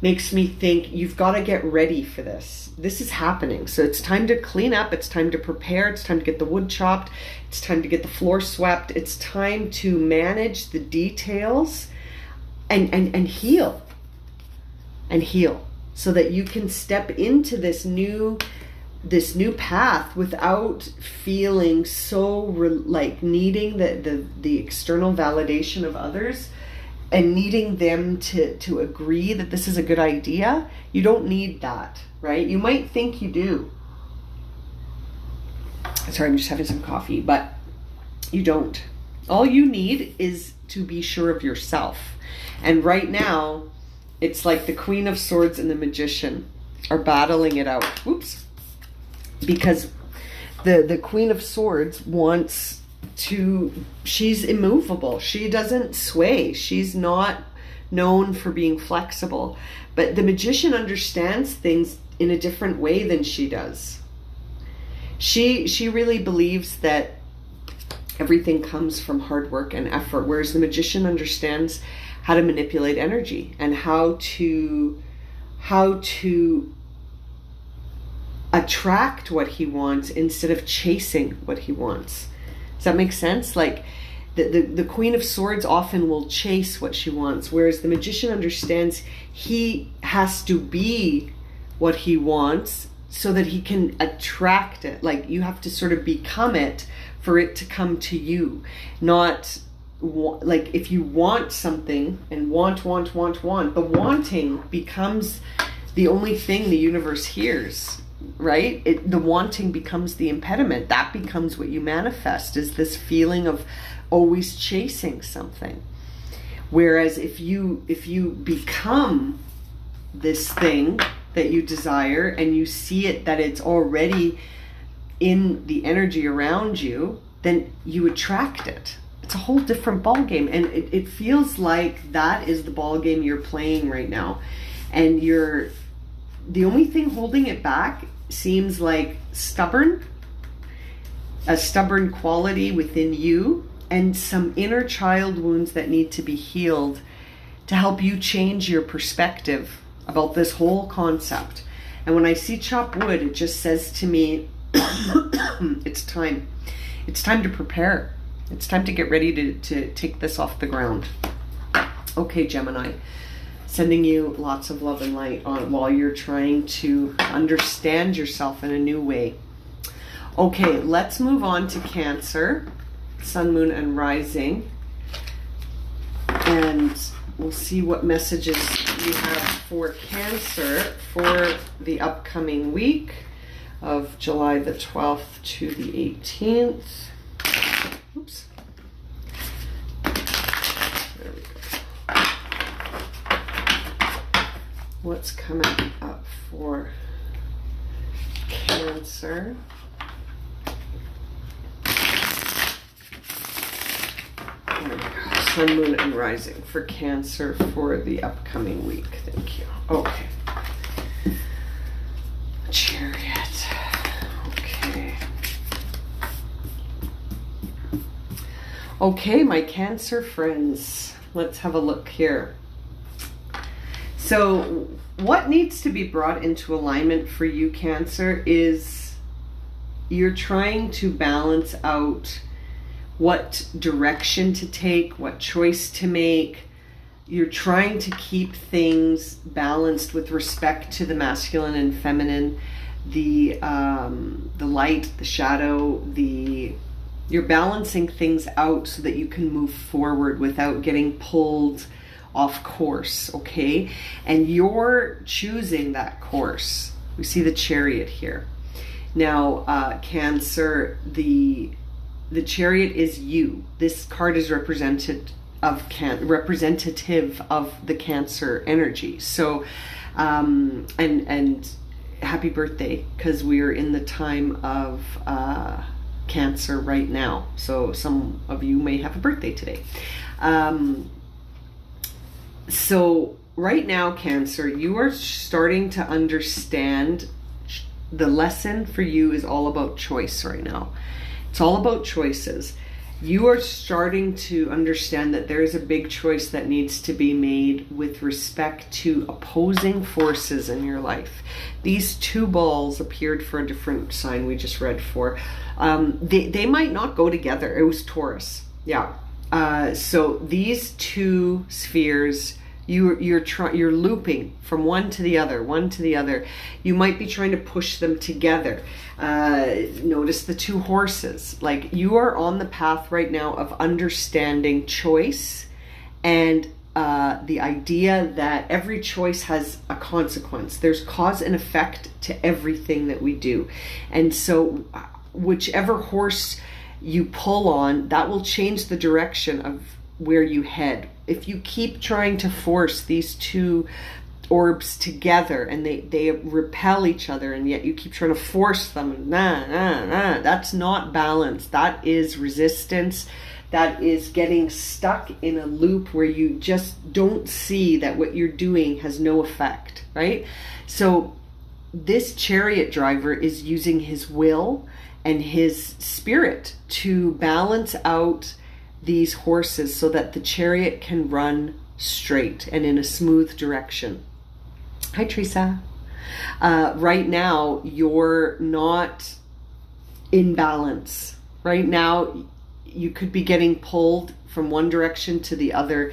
makes me think you've got to get ready for this. This is happening. So it's time to clean up. It's time to prepare. It's time to get the wood chopped. It's time to get the floor swept. It's time to manage the details and heal. And heal. So that you can step into this new path without feeling so like needing the external validation of others and needing them to agree that this is a good idea. You don't need that, right? You might think you do. Sorry, I'm just having some coffee, but you don't. All you need is to be sure of yourself. And right now, it's like the Queen of Swords and the Magician are battling it out. Oops. Because the Queen of Swords wants to, she's immovable. She doesn't sway. She's not known for being flexible. But the Magician understands things in a different way than she does. She really believes that everything comes from hard work and effort, whereas the Magician understands how to manipulate energy and how to attract what he wants instead of chasing what he wants. Does that make sense? Like the Queen of Swords often will chase what she wants, whereas the Magician understands he has to be what he wants so that he can attract it. Like you have to sort of become it for it to come to you. Not like if you want something and want, the wanting becomes the only thing the universe hears, right? The wanting becomes the impediment. That becomes what you manifest, is this feeling of always chasing something. Whereas if you become this thing that you desire and you see it that it's already in the energy around you, then you attract it. It's a whole different ball game, and it feels like that is the ball game you're playing right now, and you're the only thing holding it back seems like a stubborn quality within you, and some inner child wounds that need to be healed to help you change your perspective about this whole concept. And when I see chop wood, it just says to me, it's time. It's time to prepare. It's time to get ready to take this off the ground. Okay, Gemini, sending you lots of love and light on while you're trying to understand yourself in a new way. Okay, let's move on to Cancer, Sun, Moon, and Rising. And we'll see what messages we have for Cancer for the upcoming week of July the 12th to the 18th. Oops. There we go. What's coming up for Cancer? Sun, Moon, and Rising for Cancer for the upcoming week. Thank you. Okay. Chariot. Okay. Okay, my Cancer friends. Let's have a look here. So, what needs to be brought into alignment for you, Cancer, is you're trying to balance out what direction to take, what choice to make. You're trying to keep things balanced with respect to the masculine and feminine, the light, the shadow, you're balancing things out so that you can move forward without getting pulled off course, okay? And you're choosing that course. We see the Chariot here. Now, Cancer, the Chariot is you. This card is representative of the Cancer energy. So, and happy birthday, because we are in the time of Cancer right now. So some of you may have a birthday today. So right now, Cancer, you are starting to understand the lesson for you is all about choice right now. It's all about choices. You are starting to understand that there is a big choice that needs to be made with respect to opposing forces in your life. These two balls appeared for a different sign we just read for. They might not go together. It was Taurus. Yeah. So these two spheres, you're looping from one to the other. You might be trying to push them together. Notice the two horses. Like, you are on the path right now of understanding choice and the idea that every choice has a consequence. There's cause and effect to everything that we do. And so whichever horse you pull on, that will change the direction of where you head. If you keep trying to force these two orbs together and they repel each other, and yet you keep trying to force them, that's not balance. That is resistance. That is getting stuck in a loop where you just don't see that what you're doing has no effect, right? So this Chariot driver is using his will and his spirit to balance out these horses so that the Chariot can run straight and in a smooth direction. Hi, Teresa. Right now, you're not in balance. Right now, you could be getting pulled from one direction to the other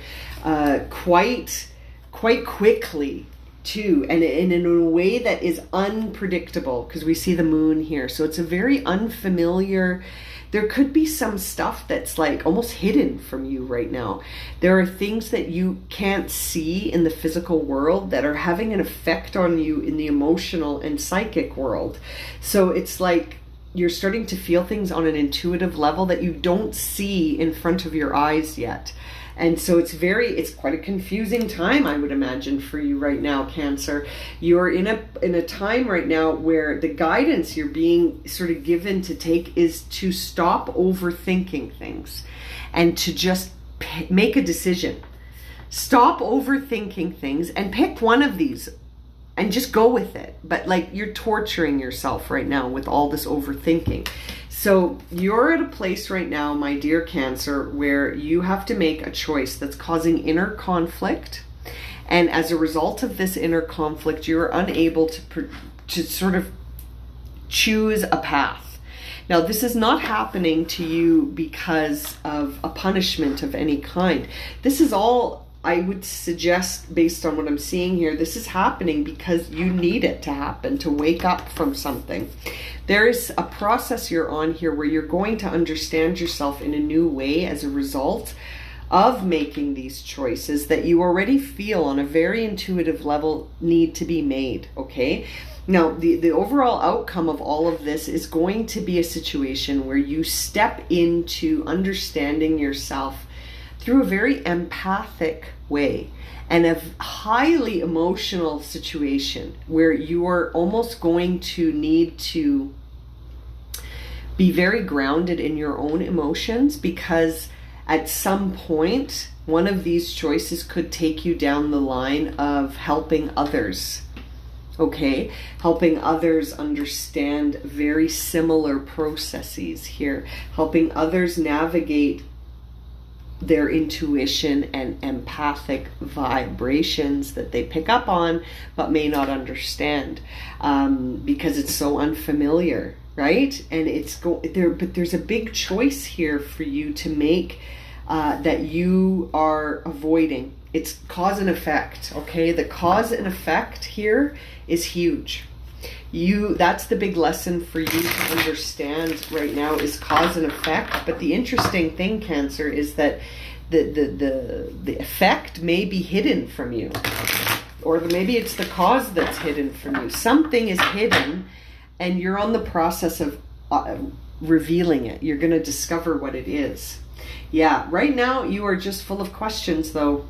quite quickly, too, and in a way that is unpredictable, because we see the moon here. So it's a very unfamiliar. There could be some stuff that's like almost hidden from you right now. There are things that you can't see in the physical world that are having an effect on you in the emotional and psychic world. So it's like you're starting to feel things on an intuitive level that you don't see in front of your eyes yet. And so it's quite a confusing time, I would imagine, for you right now, Cancer. You're in a time right now where the guidance you're being sort of given to take is to stop overthinking things and to just make a decision. Stop overthinking things and pick one of these and just go with it. But like, you're torturing yourself right now with all this overthinking. So you're at a place right now, my dear Cancer, where you have to make a choice that's causing inner conflict. And as a result of this inner conflict, you're unable to sort of choose a path. Now, this is not happening to you because of a punishment of any kind. This is all, I would suggest, based on what I'm seeing here, this is happening because you need it to happen, to wake up from something. There is a process you're on here where you're going to understand yourself in a new way as a result of making these choices that you already feel on a very intuitive level need to be made, okay? Now, the overall outcome of all of this is going to be a situation where you step into understanding yourself through a very empathic way, and a highly emotional situation where you are almost going to need to be very grounded in your own emotions, because at some point, one of these choices could take you down the line of helping others, okay? Helping others understand very similar processes here, helping others navigate their intuition and empathic vibrations that they pick up on but may not understand, because it's so unfamiliar, right? And but there's a big choice here for you to make that you are avoiding. It's cause and effect, okay? The cause and effect here is huge. That's the big lesson for you to understand right now, is cause and effect. But the interesting thing, Cancer, is that the effect may be hidden from you, or maybe it's the cause that's hidden from you. Something is hidden, and you're on the process of revealing it. You're going to discover what it is. Yeah, right now you are just full of questions, though.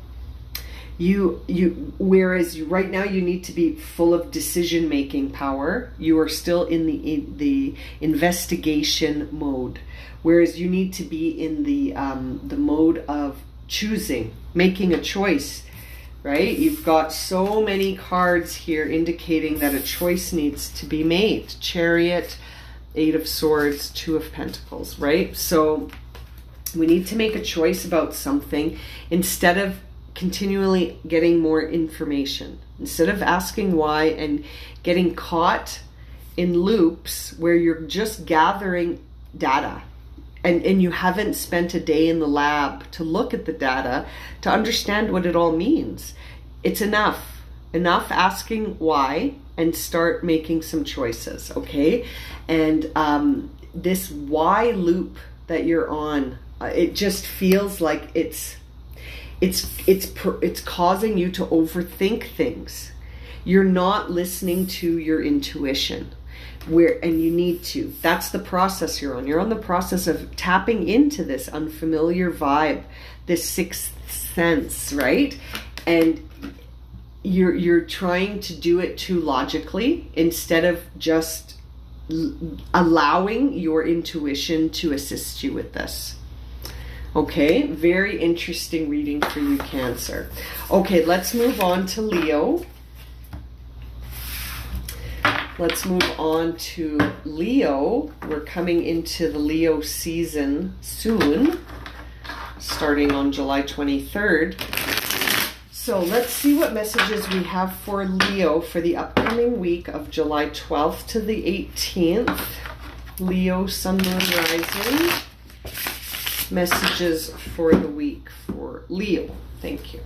Whereas right now you need to be full of decision-making power. You are still in the investigation mode, whereas you need to be in the mode of choosing, making a choice, right? You've got so many cards here indicating that a choice needs to be made. Chariot, Eight of Swords, Two of Pentacles, right? So we need to make a choice about something instead of continually getting more information, instead of asking why and getting caught in loops where you're just gathering data and you haven't spent a day in the lab to look at the data to understand what it all means. It's enough asking why and start making some choices, okay? And this why loop that you're on, it just feels like it's causing you to overthink things. You're not listening to your intuition, and you need to. That's the process you're on. You're on the process of tapping into this unfamiliar vibe, this sixth sense, right? And you're trying to do it too logically instead of just allowing your intuition to assist you with this. Okay, very interesting reading for you, Cancer. Okay, let's move on to Leo. Let's move on to Leo. We're coming into the Leo season soon, starting on July 23rd. So let's see what messages we have for Leo for the upcoming week of July 12th to the 18th. Leo, Sun, Moon, Rising. Messages for the week for Leo. Thank you.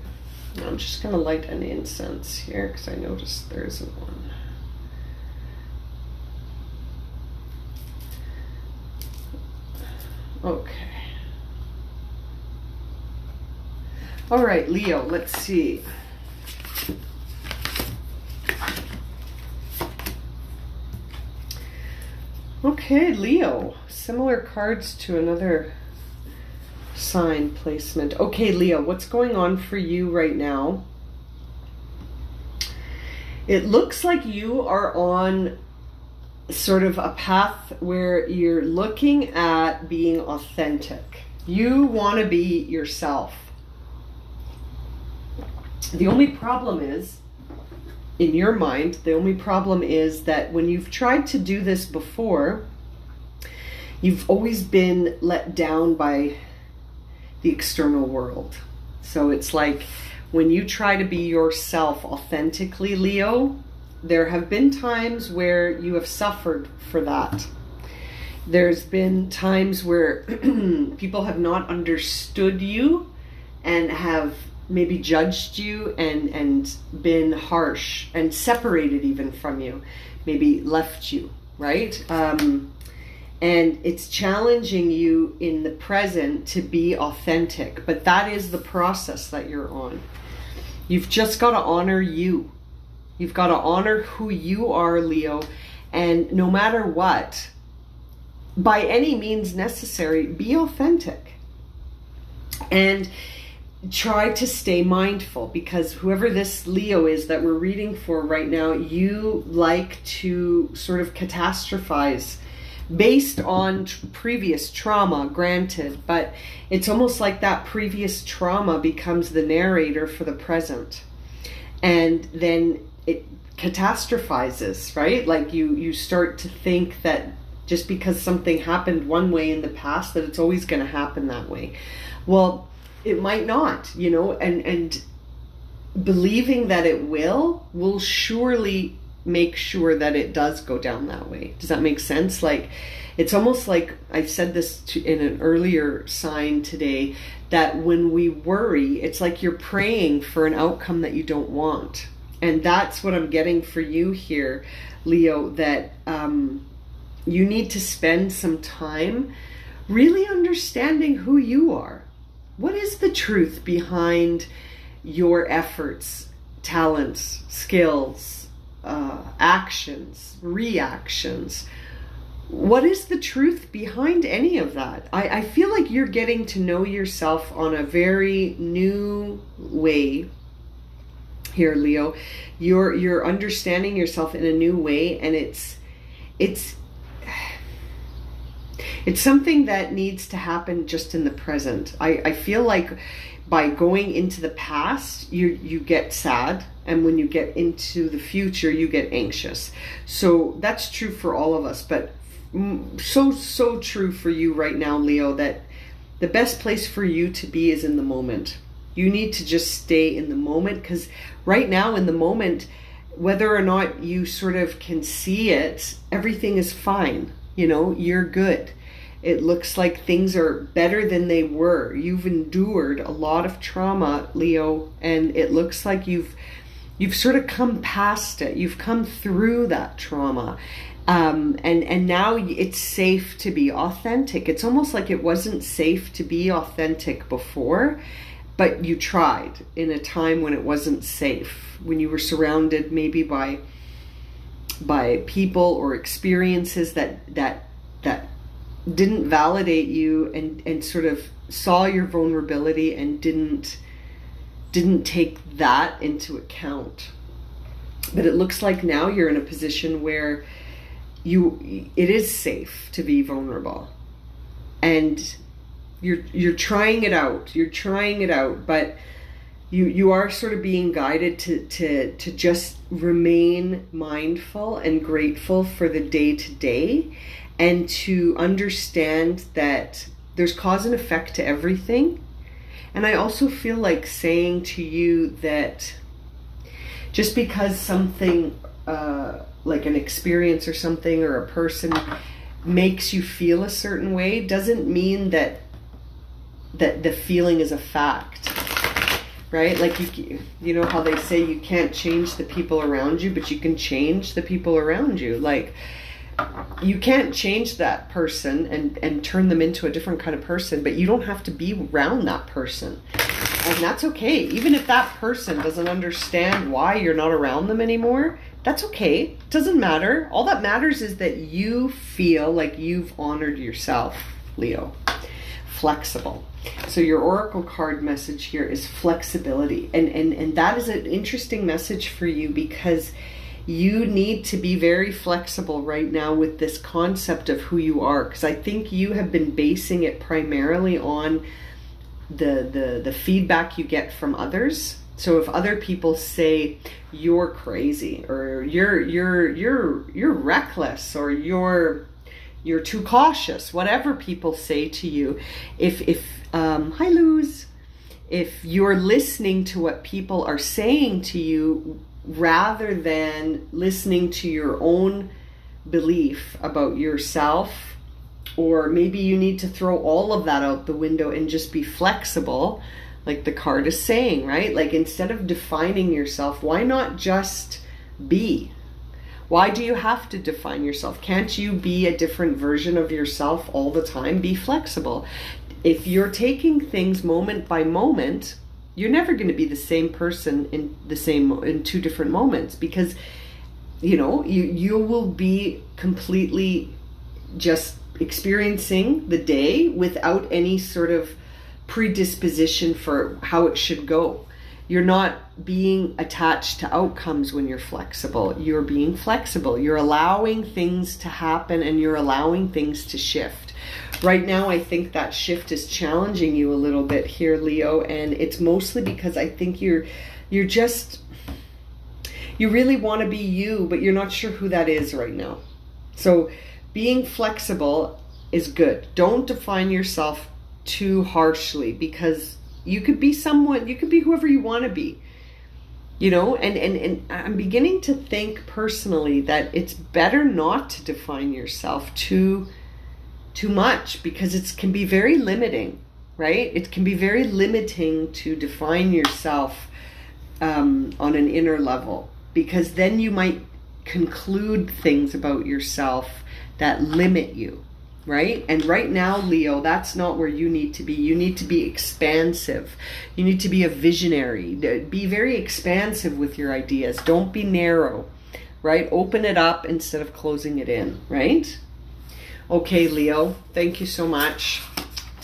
Now I'm just going to light an incense here because I noticed there isn't one. Okay. All right, Leo, let's see. Okay, Leo. Similar cards to another sign placement. Okay, Leo, what's going on for you right now? It looks like you are on sort of a path where you're looking at being authentic. You want to be yourself. The only problem is in your mind. The only problem is that when you've tried to do this before, you've always been let down by the external world. So it's like when you try to be yourself authentically, Leo, there have been times where you have suffered for that. There's been times where people have not understood you and have maybe judged you and been harsh and separated even from you, maybe left you, right? And it's challenging you in the present to be authentic, but that is the process that you're on. You've just got to honor you. You've got to honor who you are, Leo, and no matter what, by any means necessary, be authentic. And try to stay mindful, because whoever this Leo is that we're reading for right now, you like to sort of catastrophize based on previous trauma, granted, but it's almost like that previous trauma becomes the narrator for the present. And then it catastrophizes, right? Like you start to think that just because something happened one way in the past, that it's always going to happen that way. Well, it might not, you know, and believing that it will surely make sure that it does go down that way. Does that make sense? Like, it's almost like I said this in an earlier sign today, that when we worry, it's like you're praying for an outcome that you don't want. And that's what I'm getting for you here, Leo, that you need to spend some time really understanding who you are. What is the truth behind your efforts, talents, skills, actions, reactions? What is the truth behind any of that? I feel like you're getting to know yourself on a very new way here, Leo. You're understanding yourself in a new way, and it's something that needs to happen just in the present. I feel like by going into the past, you get sad, and when you get into the future, you get anxious. So that's true for all of us, but so true for you right now, Leo, that the best place for you to be is in the moment. You need to just stay in the moment, because right now in the moment, whether or not you sort of can see it, everything is fine. You know, you're good. It looks like things are better than they were. You've endured a lot of trauma, Leo, and it looks like you've sort of come past it. You've come through that trauma. And now it's safe to be authentic. It's almost like it wasn't safe to be authentic before, but you tried in a time when it wasn't safe, when you were surrounded maybe by people or experiences that didn't validate you and sort of saw your vulnerability and didn't take that into account. But it looks like now you're in a position where it is safe to be vulnerable, and you're trying it out. You're trying it out, but you are sort of being guided to just remain mindful and grateful for the day to day, and to understand that there's cause and effect to everything. And I also feel like saying to you that just because something like an experience or something or a person makes you feel a certain way doesn't mean that the feeling is a fact, right? Like you know how they say you can't change the people around you, but you can change the people around you. Like, you can't change that person and turn them into a different kind of person, but you don't have to be around that person. And that's okay. Even if that person doesn't understand why you're not around them anymore, that's okay. It doesn't matter. All that matters is that you feel like you've honored yourself, Leo. Flexible. So your oracle card message here is flexibility. And that is an interesting message for you, because you need to be very flexible right now with this concept of who you are, because I think you have been basing it primarily on the feedback you get from others, So if other people say you're crazy, or you're reckless, or you're too cautious, whatever people say to you, if hi Luz, if you're listening to what people are saying to you rather than listening to your own belief about yourself, or maybe you need to throw all of that out the window and just be flexible, like the card is saying, right? Like, instead of defining yourself, why not just be? Why do you have to define yourself? Can't you be a different version of yourself all the time? Be flexible. If you're taking things moment by moment, you're never going to be the same person in two different moments, because you will be completely just experiencing the day without any sort of predisposition for how it should go. You're not being attached to outcomes when you're flexible. You're being flexible. You're allowing things to happen, and you're allowing things to shift. Right now, I think that shift is challenging you a little bit here, Leo, and it's mostly because I think you really want to be you, but you're not sure who that is right now. So being flexible is good. Don't define yourself too harshly, because you could be whoever you want to be, and I'm beginning to think personally that it's better not to define yourself too much, because it can be very limiting, right? It can be very limiting to define yourself on an inner level, because then you might conclude things about yourself that limit you, right? And right now, Leo, that's not where you need to be. You need to be expansive. You need to be a visionary. Be very expansive with your ideas. Don't be narrow, right? Open it up instead of closing it in, right? Okay, Leo, thank you so much.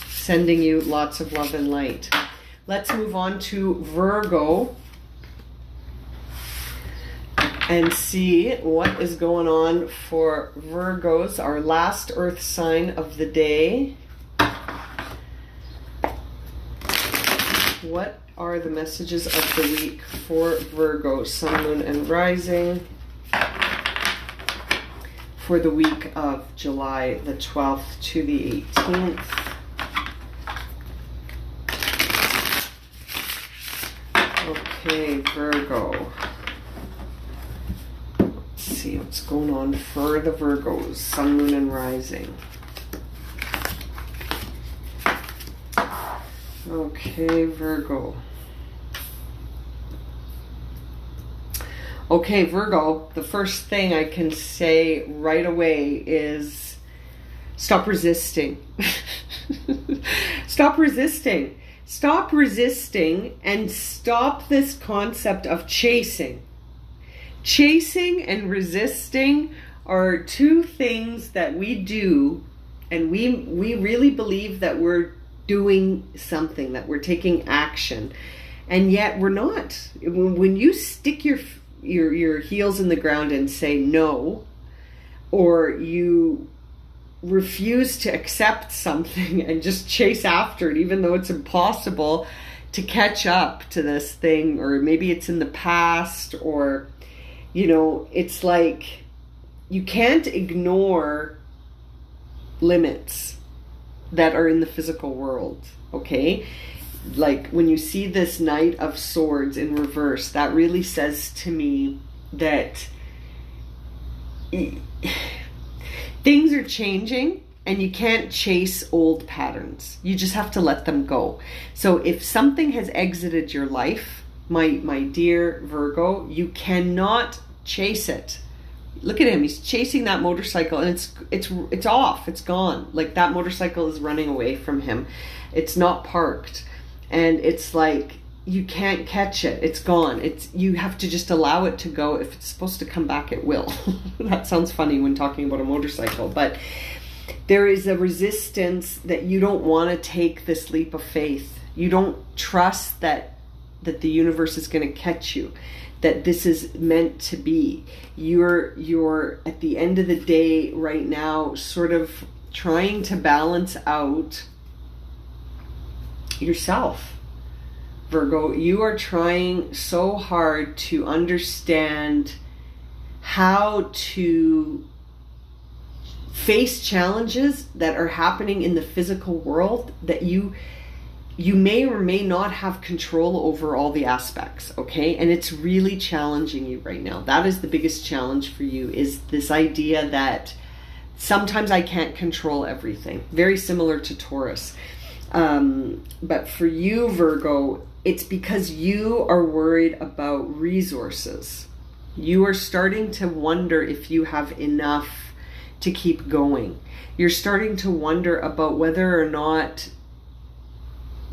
Sending you lots of love and light. Let's move on to Virgo and see what is going on for Virgos, our last earth sign of the day. What are the messages of the week for Virgo, Sun, Moon, and Rising for the week of July the 12th to the 18th? Okay, Virgo. See what's going on for the Virgos, Sun, Moon, and Rising. Okay, Virgo. Okay, Virgo, the first thing I can say right away is stop resisting. Stop resisting. Stop resisting and stop this concept of chasing. Chasing and resisting are two things that we do, and we really believe that we're doing something, that we're taking action, and yet we're not. When you stick your heels in the ground and say no, or you refuse to accept something and just chase after it, even though it's impossible to catch up to this thing, or maybe it's in the past, or it's like you can't ignore limits that are in the physical world, okay? Like when you see this Knight of Swords in reverse, that really says to me that things are changing and you can't chase old patterns. You just have to let them go. So if something has exited your life, my dear Virgo, you cannot chase it. Look at him, he's chasing that motorcycle, and it's off, it's gone. Like that motorcycle is running away from him. It's not parked, and it's like you can't catch it. It's gone. You have to just allow it to go. If it's supposed to come back, it will. That sounds funny when talking about a motorcycle, but there is a resistance that you don't want to take this leap of faith. You don't trust that the universe is going to catch you, that this is meant to be. You're at the end of the day right now sort of trying to balance out yourself Virgo, you are trying so hard to understand how to face challenges that are happening in the physical world that you may or may not have control over all the aspects, okay? And it's really challenging you right now. That is the biggest challenge for you, is this idea that sometimes I can't control everything. Very similar to Taurus. But for you, Virgo, it's because you are worried about resources. You are starting to wonder if you have enough to keep going. You're starting to wonder about whether or not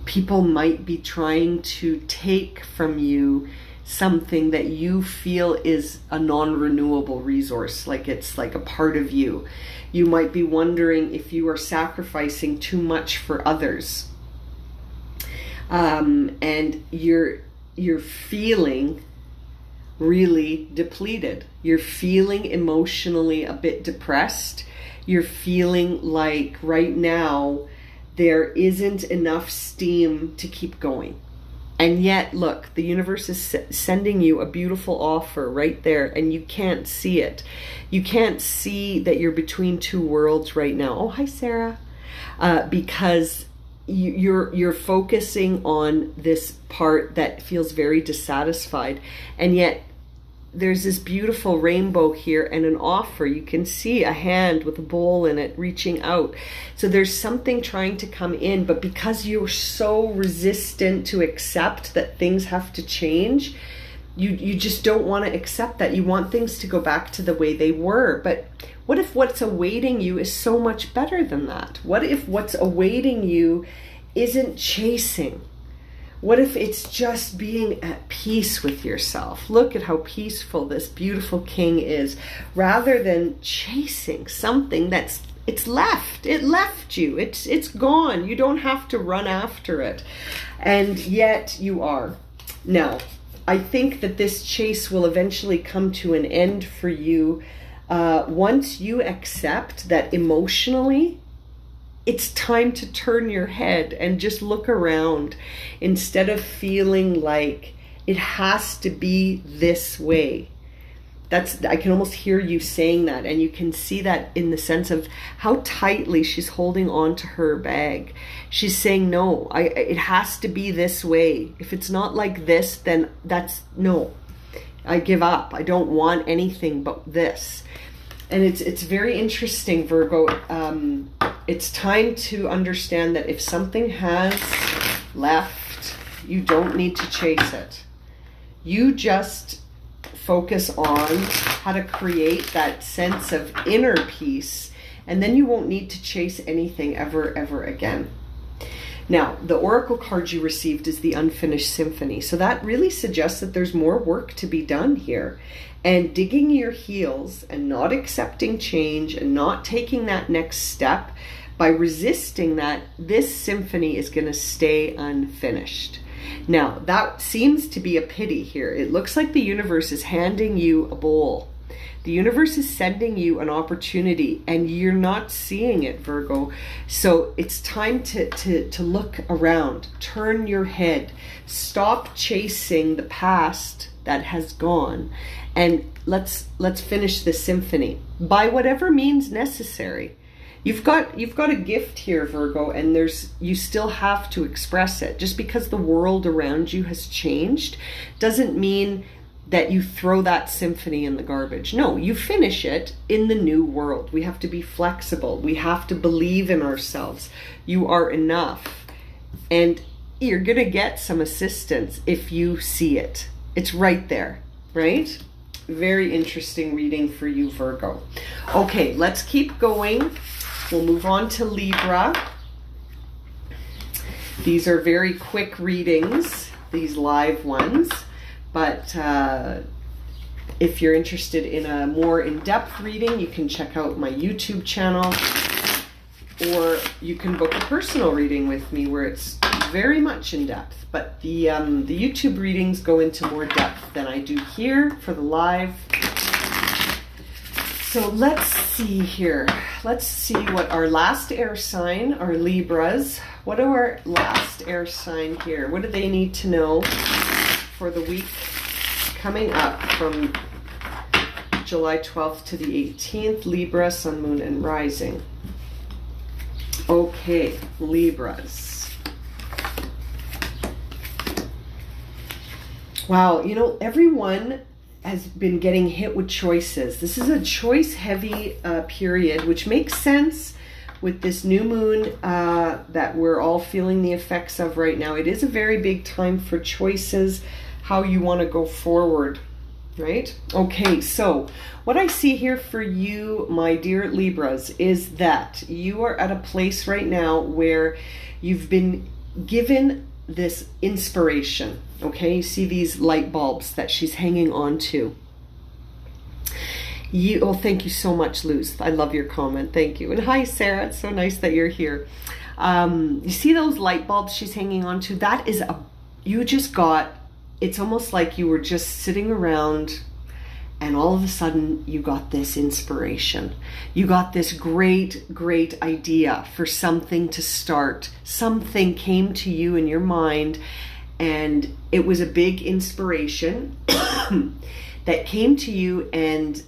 people might be trying to take from you something that you feel is a non-renewable resource, like it's like a part of you. You might be wondering if you are sacrificing too much for others. And you're feeling really depleted. You're feeling emotionally a bit depressed. You're feeling like right now there isn't enough steam to keep going. And yet, look, the universe is sending you a beautiful offer right there, and you can't see it. You can't see that you're between two worlds right now. Oh, hi, Sarah. Because you're focusing on this part that feels very dissatisfied, and yet there's this beautiful rainbow here and an offer. You can see a hand with a bowl in it reaching out. So there's something trying to come in, but because you're so resistant to accept that things have to change, you just don't want to accept that. You want things to go back to the way they were. But what if what's awaiting you is so much better than that? What if what's awaiting you isn't chasing? What if it's just being at peace with yourself? Look at how peaceful this beautiful king is, rather than chasing something it's left. It left you. It's gone. You don't have to run after it. And yet you are. Now, I think that this chase will eventually come to an end for you once you accept that emotionally it's time to turn your head and just look around, instead of feeling like it has to be this way. I can almost hear you saying that, and you can see that in the sense of how tightly she's holding on to her bag. She's saying, no, it has to be this way. If it's not like this, then no, I give up. I don't want anything but this. And it's very interesting, Virgo. It's time to understand that if something has left, you don't need to chase it. You just focus on how to create that sense of inner peace, and then you won't need to chase anything ever again. Now, the oracle card you received is the Unfinished Symphony. So that really suggests that there's more work to be done here. And digging your heels and not accepting change and not taking that next step, by resisting that, this symphony is going to stay unfinished. Now, that seems to be a pity here. It looks like the universe is handing you a bowl. The universe is sending you an opportunity, and you're not seeing it, Virgo. So it's time to look around, turn your head, stop chasing the past that has gone, and let's finish this symphony by whatever means necessary. You've got a gift here, Virgo, and you still have to express it. Just because the world around you has changed doesn't mean that you throw that symphony in the garbage. No, you finish it in the new world. We have to be flexible. We have to believe in ourselves. You are enough. And you're going to get some assistance if you see it. It's right there, right? Very interesting reading for you, Virgo. Okay, let's keep going. We'll move on to Libra. These are very quick readings, these live ones. But if you're interested in a more in-depth reading, you can check out my YouTube channel, or you can book a personal reading with me where it's very much in-depth. But the YouTube readings go into more depth than I do here for the live. So let's see here. Let's see what our last air sign, our Libras, what are our last air sign here? What do they need to know for the week coming up from July 12th to the 18th? Libra, Sun, Moon, and Rising. Okay, Libras. Wow, you know, everyone has been getting hit with choices. This is a choice-heavy period, which makes sense with this new moon that we're all feeling the effects of right now. It is a very big time for choices, how you want to go forward, right? Okay, so what I see here for you, my dear Libras, is that you are at a place right now where you've been given this inspiration. Okay, you see these light bulbs that she's hanging on to. Oh, thank you so much, Luz. I love your comment. Thank you. And hi, Sarah. It's so nice that you're here. You see those light bulbs she's hanging on to? That is you just got, it's almost like you were just sitting around and all of a sudden you got this inspiration. You got this great idea for something to start. Something came to you in your mind, and it was a big inspiration that came to you, and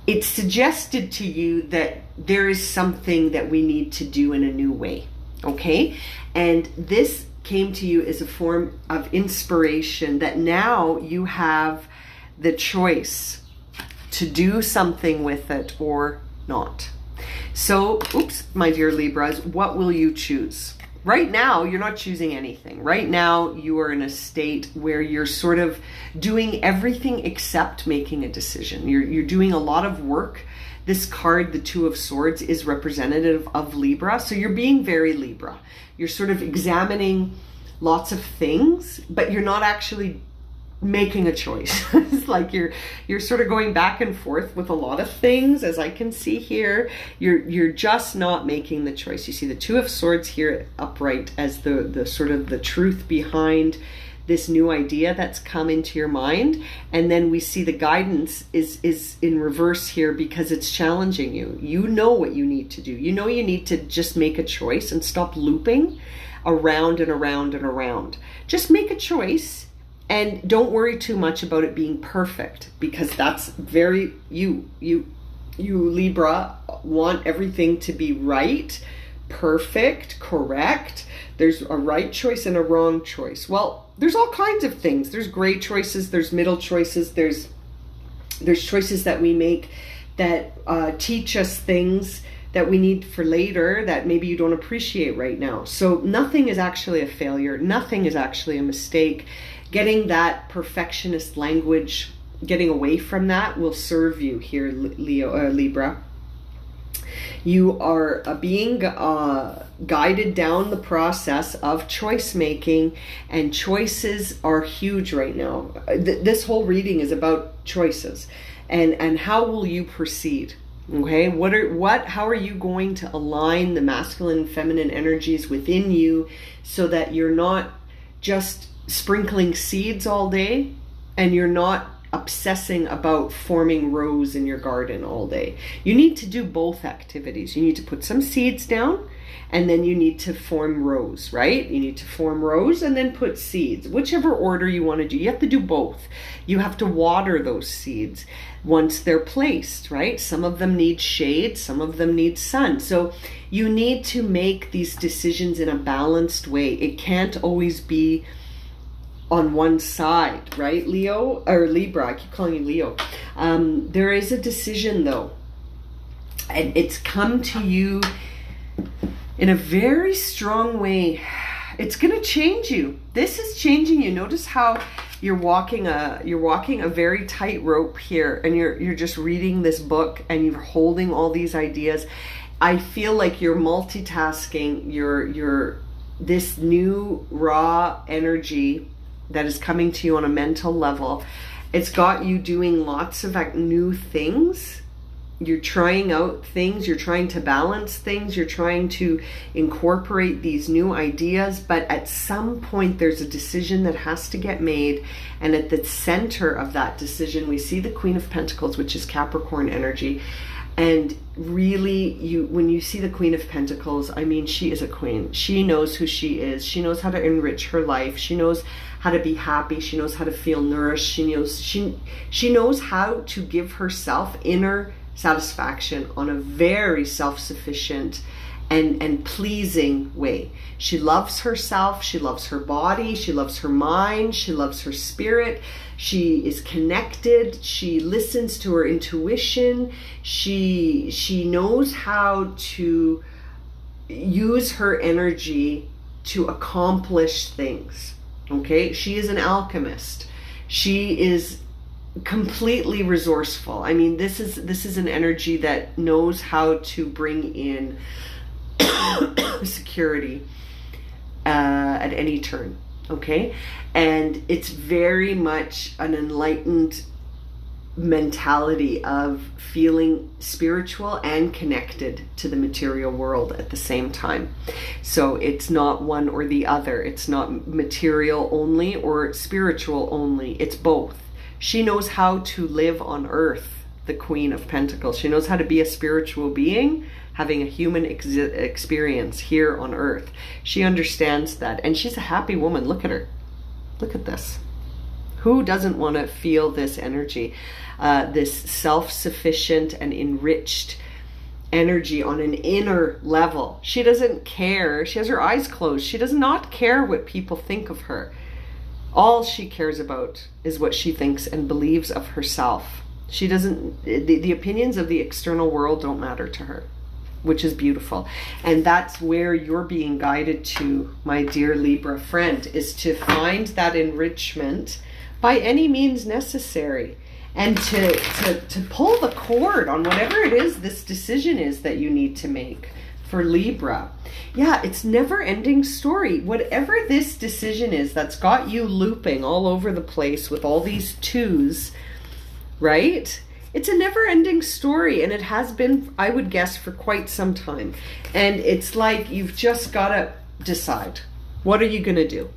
it suggested to you that there is something that we need to do in a new way. Okay? And this came to you as a form of inspiration that now you have the choice to do something with it or not. So, oops, my dear Libras, what will you choose? Right now, you're not choosing anything. Right now, you are in a state where you're sort of doing everything except making a decision. You're doing a lot of work. This card, the Two of Swords, is representative of Libra. So you're being very Libra. You're sort of examining lots of things, but you're not actually making a choice. It's like you're sort of going back and forth with a lot of things, as I can see here. You're just not making the choice. You see the Two of Swords here upright as the sort of the truth behind this new idea that's come into your mind. And then we see the guidance is in reverse here because it's challenging you. You know what you need to do. You know you need to just make a choice and stop looping around and around and around. Just make a choice. And don't worry too much about it being perfect, because that's very you Libra want everything to be right, perfect, correct. There's a right choice and a wrong choice. Well, there's all kinds of things. There's gray choices, there's middle choices, there's choices that we make that teach us things that we need for later that maybe you don't appreciate right now. So nothing is actually a failure. Nothing is actually a mistake. Getting that perfectionist language, getting away from that will serve you here, Libra. You are being guided down the process of choice making, and choices are huge right now. This whole reading is about choices and how will you proceed? Okay, how are you going to align the masculine and feminine energies within you so that you're not just sprinkling seeds all day and you're not obsessing about forming rows in your garden all day? You need to do both activities. You need to put some seeds down and then you need to form rows, right? You need to form rows and then put seeds, whichever order you want to do. You have to do both. You have to water those seeds once they're placed, right? Some of them need shade, some of them need sun. So you need to make these decisions in a balanced way. It can't always be on one side, right? Leo or Libra, I keep calling you Leo. There is a decision though, and it's come to you in a very strong way. It's going to change you. This is changing you. Notice how you're walking a very tight rope here, and you're just reading this book and you're holding all these ideas. I feel like you're multitasking. You're this new raw energy that is coming to you on a mental level. It's got you doing lots of new things You're trying out things, you're trying to balance things, you're trying to incorporate these new ideas, but at some point there's a decision that has to get made, and at the center of that decision we see the Queen of Pentacles, which is Capricorn energy. And really, when you see the Queen of Pentacles, I mean, she is a queen. She knows who she is. She knows how to enrich her life. She knows how to be happy. She knows how to feel nourished. She knows how to give herself inner satisfaction on a very self-sufficient and pleasing way. She loves herself, she loves her body, she loves her mind, she loves her spirit, she is connected, she listens to her intuition, she knows how to use her energy to accomplish things. Okay, she is an alchemist. She is completely resourceful. I mean, this is an energy that knows how to bring in security at any turn. Okay, and it's very much an enlightened mentality of feeling spiritual and connected to the material world at the same time. So it's not one or the other. It's not material only or spiritual only. It's both. She knows how to live on earth, the Queen of Pentacles. She knows how to be a spiritual being, having a human experience here on earth. She understands that, and she's a happy woman. Look at her. Look at this. Who doesn't want to feel this energy, this self-sufficient and enriched energy on an inner level? She doesn't care. She has her eyes closed. She does not care what people think of her. All she cares about is what she thinks and believes of herself. She doesn't, the opinions of the external world don't matter to her, which is beautiful. And that's where you're being guided to, my dear Libra friend, is to find that enrichment by any means necessary, and to pull the cord on whatever it is this decision is that you need to make. For Libra, yeah, it's never-ending story. Whatever this decision is that's got you looping all over the place with all these twos, right? It's a never-ending story, and it has been, I would guess, for quite some time. And it's like you've just got to decide. What are you going to do?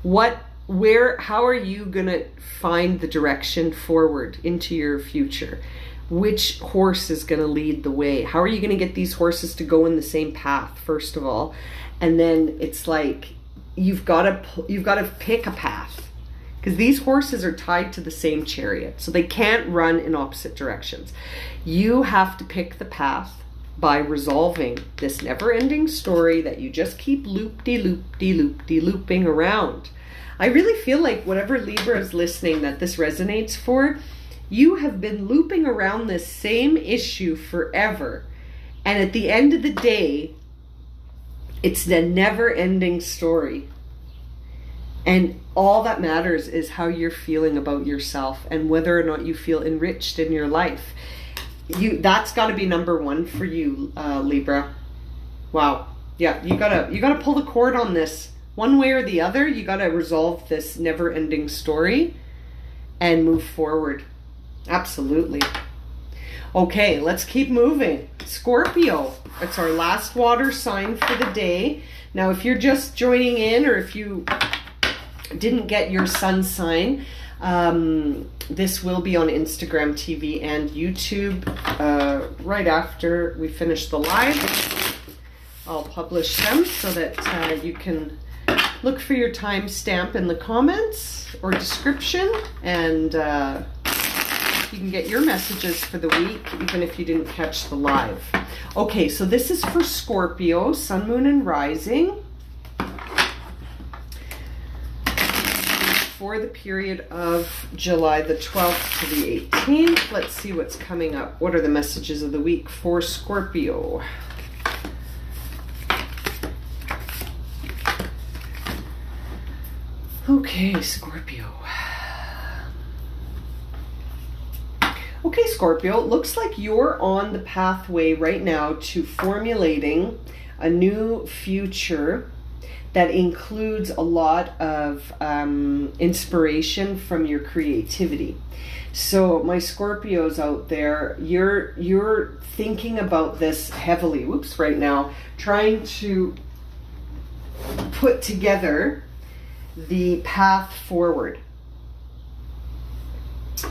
How are you going to find the direction forward into your future? Which horse is going to lead the way? How are you going to get these horses to go in the same path, first of all? And then it's like you've got to pick a path, because these horses are tied to the same chariot, so they can't run in opposite directions. You have to pick the path by resolving this never-ending story that you just keep looping around. I really feel like whatever Libra is listening that this resonates for, you have been looping around this same issue forever. And at the end of the day, it's the never-ending story. And all that matters is how you're feeling about yourself and whether or not you feel enriched in your life. That's got to be number one for you, Libra. Wow. Yeah, you gotta pull the cord on this. One way or the other, you gotta resolve this never-ending story and move forward. Absolutely. Okay, let's keep moving. Scorpio, it's our last water sign for the day. Now, if you're just joining in, or if you didn't get your sun sign, this will be on Instagram TV and YouTube right after we finish the live. I'll publish them so that you can look for your timestamp in the comments or description, and you can get your messages for the week, even if you didn't catch the live. Okay, so this is for Scorpio, Sun, Moon, and Rising, for the period of July the 12th to the 18th. Let's see what's coming up. What are the messages of the week for Scorpio? Okay, Scorpio. Okay, Scorpio, it looks like you're on the pathway right now to formulating a new future that includes a lot of inspiration from your creativity. So my Scorpios out there, you're thinking about this heavily, right now, trying to put together the path forward.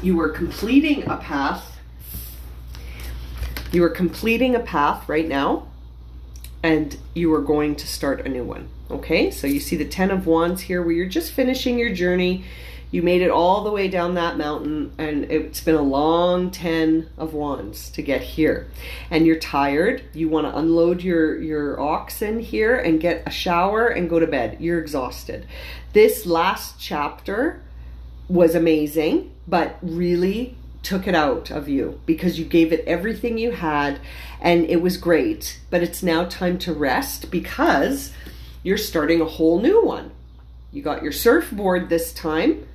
You are completing a path. You are completing a path right now, and you are going to start a new one. Okay, so you see the 10 of Wands here, where you're just finishing your journey. You made it all the way down that mountain, and it's been a long 10 of Wands to get here. And you're tired. You want to unload your oxen here and get a shower and go to bed. You're exhausted. This last chapter was amazing, but really took it out of you because you gave it everything you had, and it was great. But it's now time to rest because you're starting a whole new one. You got your surfboard this time.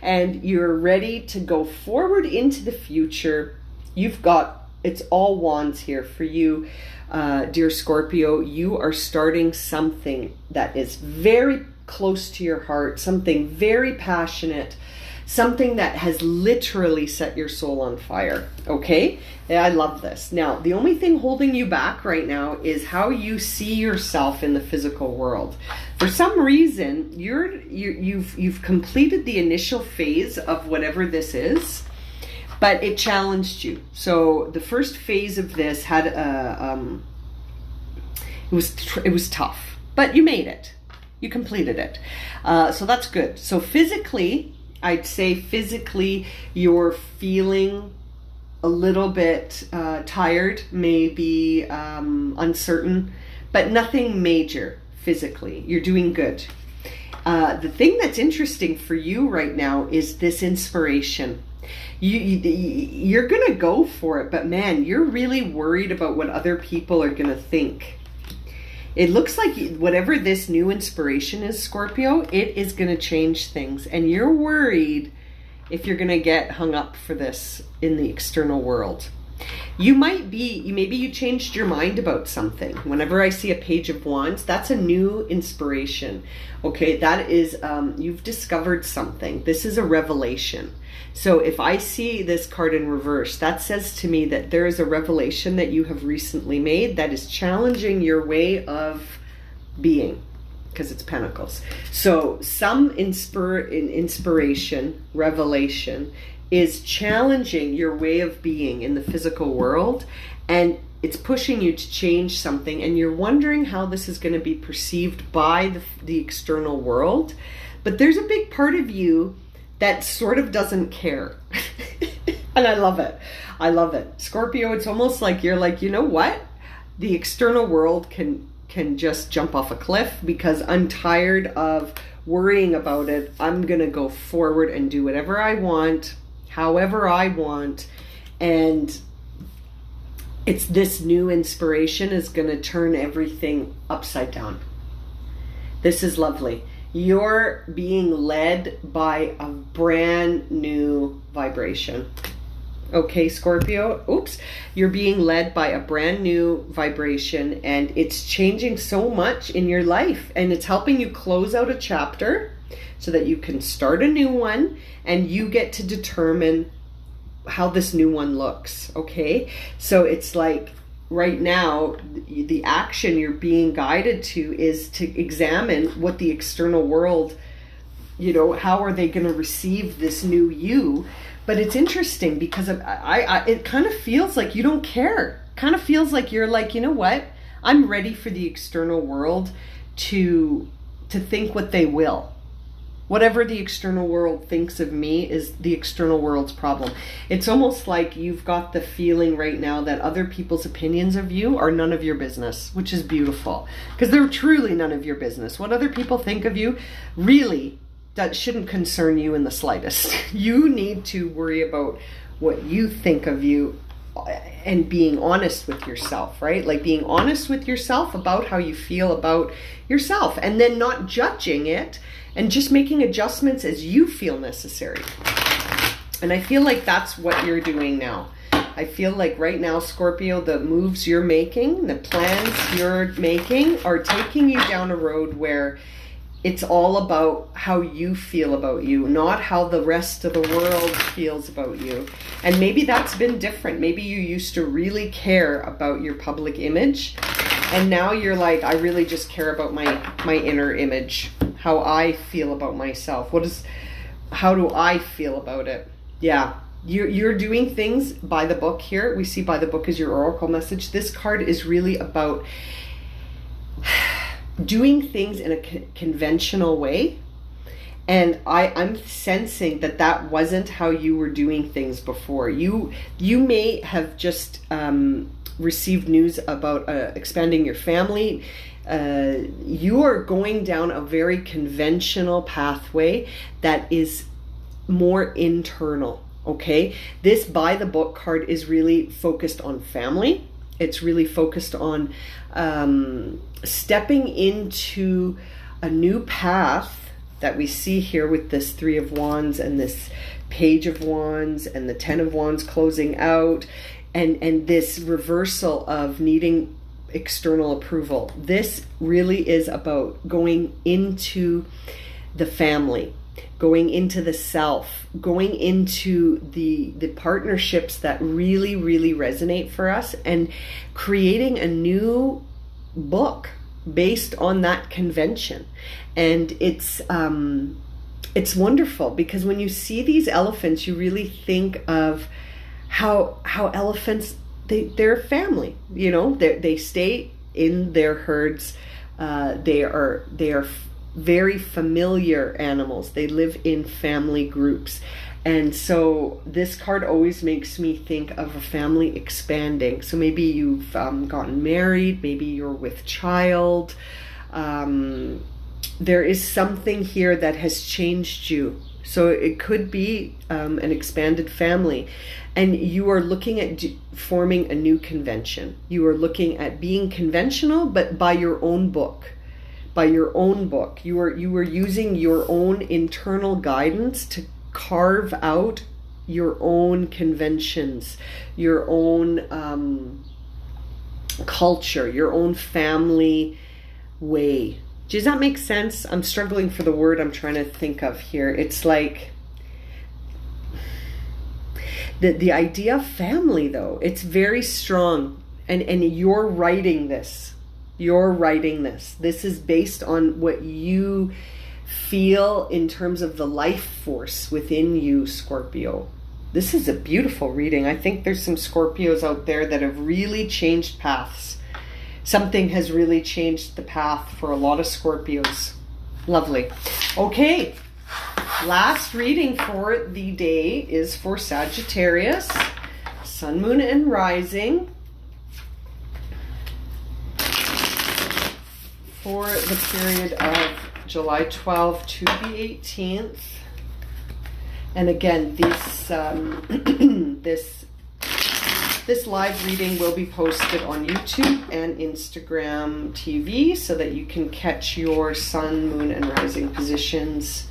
And you're ready to go forward into the future. You've got, it's all Wands here for you, dear Scorpio. You are starting something that is very close to your heart, something very passionate, something that has literally set your soul on fire. Okay, I love this. Now, the only thing holding you back right now is how you see yourself in the physical world. For some reason, you've completed the initial phase of whatever this is, but it challenged you. So the first phase of this had it was tough, but you made it. You completed it. So that's good. So physically, I'd say physically you're feeling a little bit tired, maybe uncertain, but nothing major physically. You're doing good. The thing that's interesting for you right now is this inspiration. You're going to go for it, but man, you're really worried about what other people are going to think. It looks like whatever this new inspiration is, Scorpio, it is going to change things. And you're worried if you're going to get hung up for this in the external world. Maybe you changed your mind about something. Whenever I see a page of Wands, that's a new inspiration. Okay, that is, you've discovered something. This is a revelation. So if I see this card in reverse, that says to me that there is a revelation that you have recently made that is challenging your way of being, because it's Pentacles. So some inspiration, revelation, is challenging your way of being in the physical world, and it's pushing you to change something, and you're wondering how this is going to be perceived by the external world. But there's a big part of you that sort of doesn't care. And I love it. I love it. Scorpio, it's almost like you're like, you know what? The external world can just jump off a cliff because I'm tired of worrying about it. I'm going to go forward and do whatever I want, however I want. And it's this new inspiration is going to turn everything upside down. This is lovely. You're being led by a brand new vibration. Okay, Scorpio, oops. You're being led by a brand new vibration, and it's changing so much in your life, and it's helping you close out a chapter so that you can start a new one, and you get to determine how this new one looks. Okay, so it's like right now the action you're being guided to is to examine what the external world, you know, how are they going to receive this new you. But it's interesting because it kind of feels like you don't care. Kind of feels like you're like, you know what, I'm ready for the external world to think what they will. Whatever the external world thinks of me is the external world's problem. It's almost like you've got the feeling right now that other people's opinions of you are none of your business, which is beautiful. Because they're truly none of your business. What other people think of you, really, that shouldn't concern you in the slightest. You need to worry about what you think of you and being honest with yourself, right? Like being honest with yourself about how you feel about yourself, and then not judging it and just making adjustments as you feel necessary. And I feel like that's what you're doing now. I feel like right now, Scorpio, the moves you're making, the plans you're making are taking you down a road where it's all about how you feel about you, not how the rest of the world feels about you. And maybe that's been different. Maybe you used to really care about your public image, and now you're like, I really just care about my inner image, how I feel about myself. How do I feel about it? Yeah, you're doing things by the book here. We see by the book as your oracle message. This card is really about doing things in a conventional way, and I'm sensing that wasn't how you were doing things before. You may have just received news about expanding your family. You are going down a very conventional pathway that is more internal. Okay, this by the book card is really focused on family. It's really focused on stepping into a new path that we see here with this Three of Wands and this Page of Wands and the Ten of Wands closing out, and this reversal of needing external approval. This really is about going into the family, going into the self, going into the partnerships that really, really resonate for us, and creating a new book based on that convention. And it's wonderful, because when you see these elephants, you really think of how elephants, they're family, you know, they stay in their herds. They are very familiar animals. They live in family groups. And so this card always makes me think of a family expanding. So maybe you've gotten married, maybe you're with child. There is something here that has changed you. So it could be an expanded family. And you are looking at forming a new convention. You are looking at being conventional, but by your own book. By your own book. You are using your own internal guidance to carve out your own conventions, your own culture, your own family way. Does that make sense? I'm struggling for the word I'm trying to think of here. It's like the idea of family, though. It's very strong, and you're writing this. You're writing this. This is based on what you feel in terms of the life force within you, Scorpio. This is a beautiful reading. I think there's some Scorpios out there that have really changed paths. Something has really changed the path for a lot of Scorpios. Lovely. Okay, last reading for the day is for Sagittarius, Sun, Moon, and Rising. For the period of July 12th to the 18th. And again, this live reading will be posted on YouTube and Instagram TV so that you can catch your Sun, Moon, and Rising positions.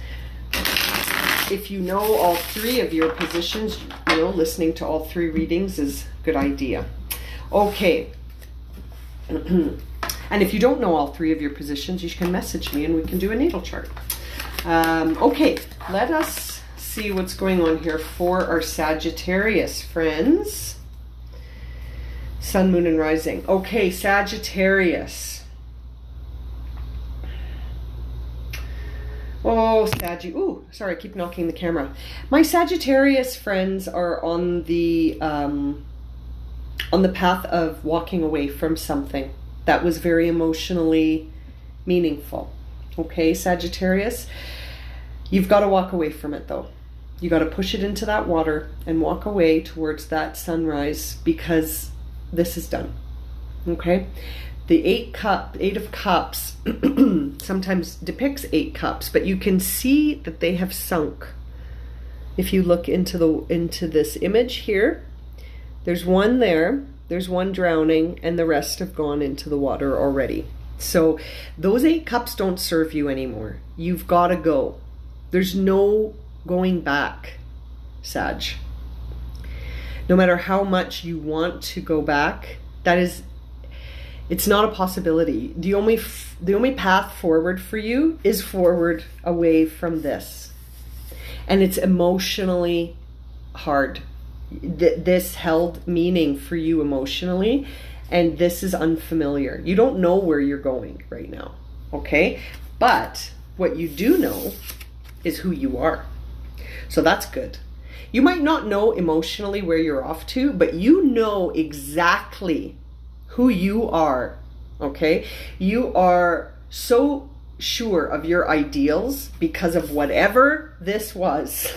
If you know all three of your positions, you know, listening to all three readings is a good idea. Okay. And if you don't know all three of your positions, you can message me and we can do a natal chart. Okay, let us see what's going on here for our Sagittarius friends. Sun, Moon, and Rising. Okay, Sagittarius. Oh, Ooh, sorry, I keep knocking the camera. My Sagittarius friends are on the path of walking away from something that was very emotionally meaningful. Okay, Sagittarius, you've got to walk away from it, though. You got to push it into that water and walk away towards that sunrise, because this is done. Okay, the Eight of Cups sometimes depicts 8 cups, but you can see that they have sunk. If you look into this image here, there's one there. There's one drowning, and the rest have gone into the water already. So those 8 cups don't serve you anymore. You've got to go. There's no going back, Sag. No matter how much you want to go back, it's not a possibility. The only path forward for you is forward away from this. And it's emotionally hard. This held meaning for you emotionally, and this is unfamiliar. You don't know where you're going right now, okay? But what you do know is who you are. So that's good. You might not know emotionally where you're off to, but you know exactly who you are, okay? You are so sure of your ideals because of whatever this was.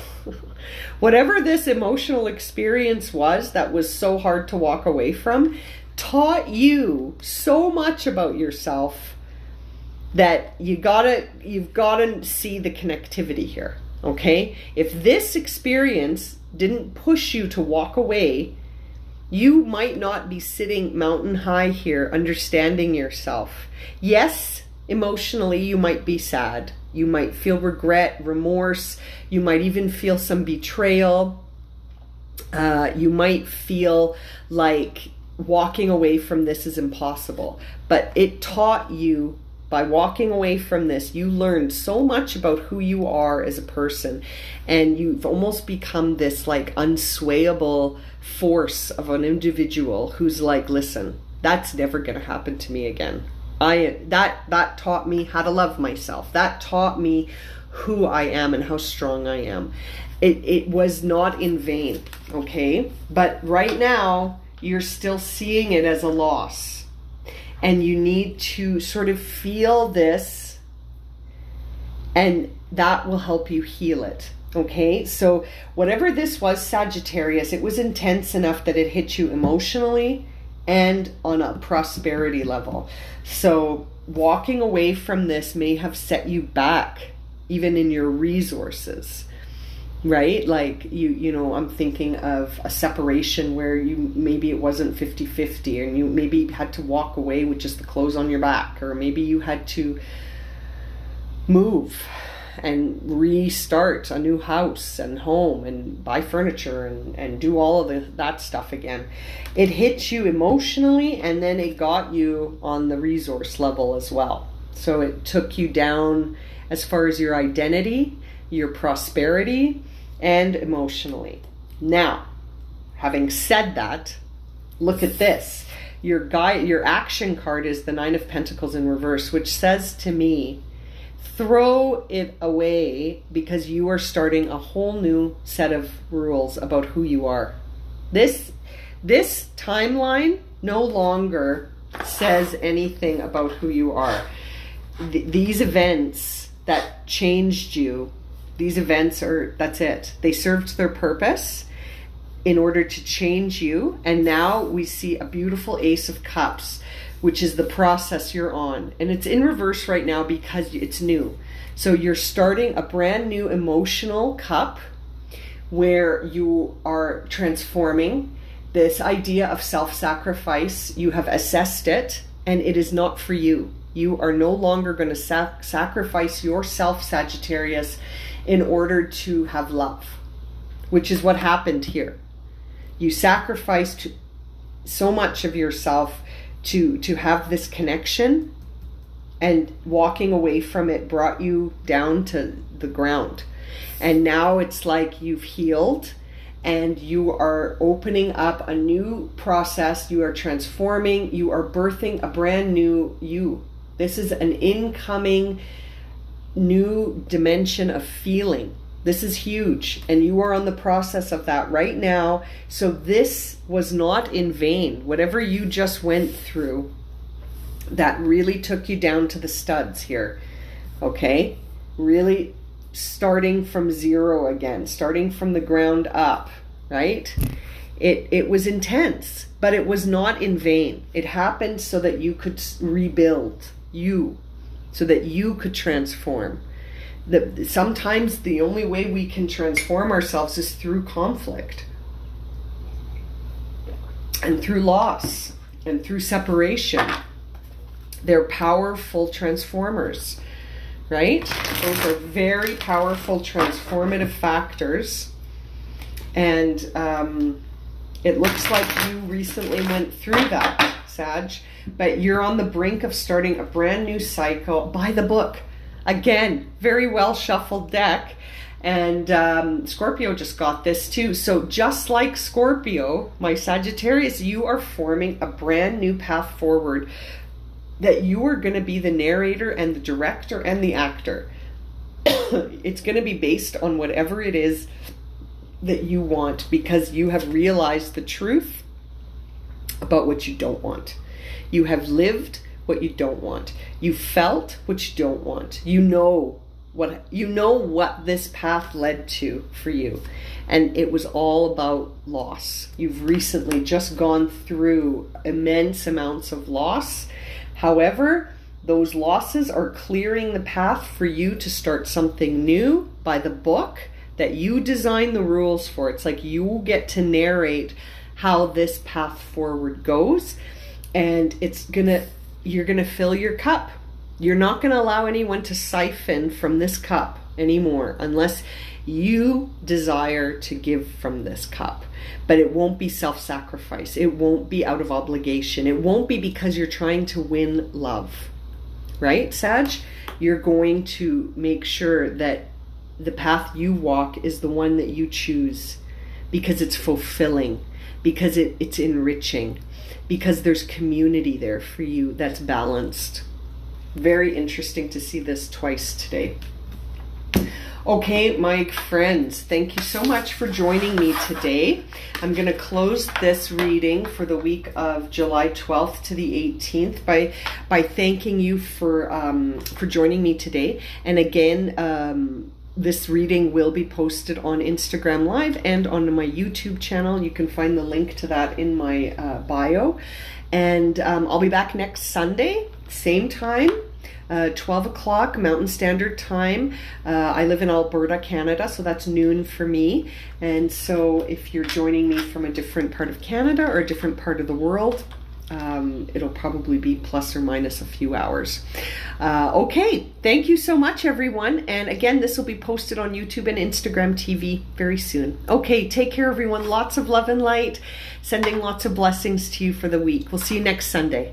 Whatever this emotional experience was that was so hard to walk away from, taught you so much about yourself that you've got to see the connectivity here, okay? If this experience didn't push you to walk away, you might not be sitting mountain high here understanding yourself. Yes, emotionally you might be sad. You might feel regret, remorse. You might even feel some betrayal. You might feel like walking away from this is impossible. But it taught you, by walking away from this, you learned so much about who you are as a person. And you've almost become this like unswayable force of an individual who's like, listen, that's never going to happen to me again. That taught me how to love myself. That taught me who I am and how strong I am. It was not in vain, okay? But right now, you're still seeing it as a loss. And you need to sort of feel this, and that will help you heal it, okay? So whatever this was, Sagittarius, it was intense enough that it hit you emotionally and on a prosperity level. So walking away from this may have set you back even in your resources, right? Like you know, I'm thinking of a separation where maybe it wasn't 50-50, and you maybe had to walk away with just the clothes on your back, or maybe you had to move and restart a new house and home and buy furniture and do all of that stuff again. It hit you emotionally, and then it got you on the resource level as well. So it took you down as far as your identity, your prosperity, and emotionally. Now, having said that, look at this. Your action card is the Nine of Pentacles in reverse, which says to me, throw it away, because you are starting a whole new set of rules about who you are. This timeline no longer says anything about who you are. These events that changed you, these events that's it. They served their purpose in order to change you. And now we see a beautiful Ace of Cups, which is the process you're on. And it's in reverse right now because it's new. So you're starting a brand new emotional cup where you are transforming this idea of self-sacrifice. You have assessed it, and it is not for you. You are no longer going to sacrifice yourself, Sagittarius, in order to have love, which is what happened here. You sacrificed so much of yourself to have this connection, and walking away from it brought you down to the ground. And now it's like you've healed, and you are opening up a new process. You are transforming. You are birthing a brand new you. This is an incoming new dimension of feeling. This is huge, and you are on the process of that right now. So this was not in vain. Whatever you just went through, that really took you down to the studs here, okay? Really starting from zero again, starting from the ground up, right? It was intense, but it was not in vain. It happened so that you could rebuild you, so that you could transform. Sometimes the only way we can transform ourselves is through conflict, and through loss, and through separation. They're powerful transformers, right? Those are very powerful transformative factors. And It looks like you recently went through that, Sag, but you're on the brink of starting a brand new cycle. Buy the book. Again, very well shuffled deck. And Scorpio just got this too. So just like Scorpio, my Sagittarius, you are forming a brand new path forward, that you are going to be the narrator and the director and the actor. It's going to be based on whatever it is that you want, because you have realized the truth about what you don't want. You have lived what you don't want. You felt what you don't want. You know what this path led to for you, and it was all about loss. You've recently just gone through immense amounts of loss. However, those losses are clearing the path for you to start something new by the book that you design the rules for. It's like you get to narrate how this path forward goes, and you're gonna fill your cup. You're not going to allow anyone to siphon from this cup anymore unless you desire to give from this cup. But it won't be self-sacrifice. It won't be out of obligation. It won't be because you're trying to win love. Right, Sag? You're going to make sure that the path you walk is the one that you choose, because it's fulfilling, because it's enriching, because there's community there for you that's balanced. Very interesting to see this twice today. Okay, my friends, thank you so much for joining me today. I'm going to close this reading for the week of July 12th to the 18th by thanking you for joining me today. And again, this reading will be posted on Instagram Live and on my YouTube channel. You can find the link to that in my bio. And I'll be back next Sunday, same time, 12 o'clock Mountain Standard Time. I live in Alberta, Canada, so that's noon for me. And so if you're joining me from a different part of Canada or a different part of the world, it'll probably be plus or minus a few hours. Okay, thank you so much, everyone. And again, this will be posted on YouTube and Instagram TV very soon. Okay, take care, everyone. Lots of love and light. Sending lots of blessings to you for the week. We'll see you next Sunday.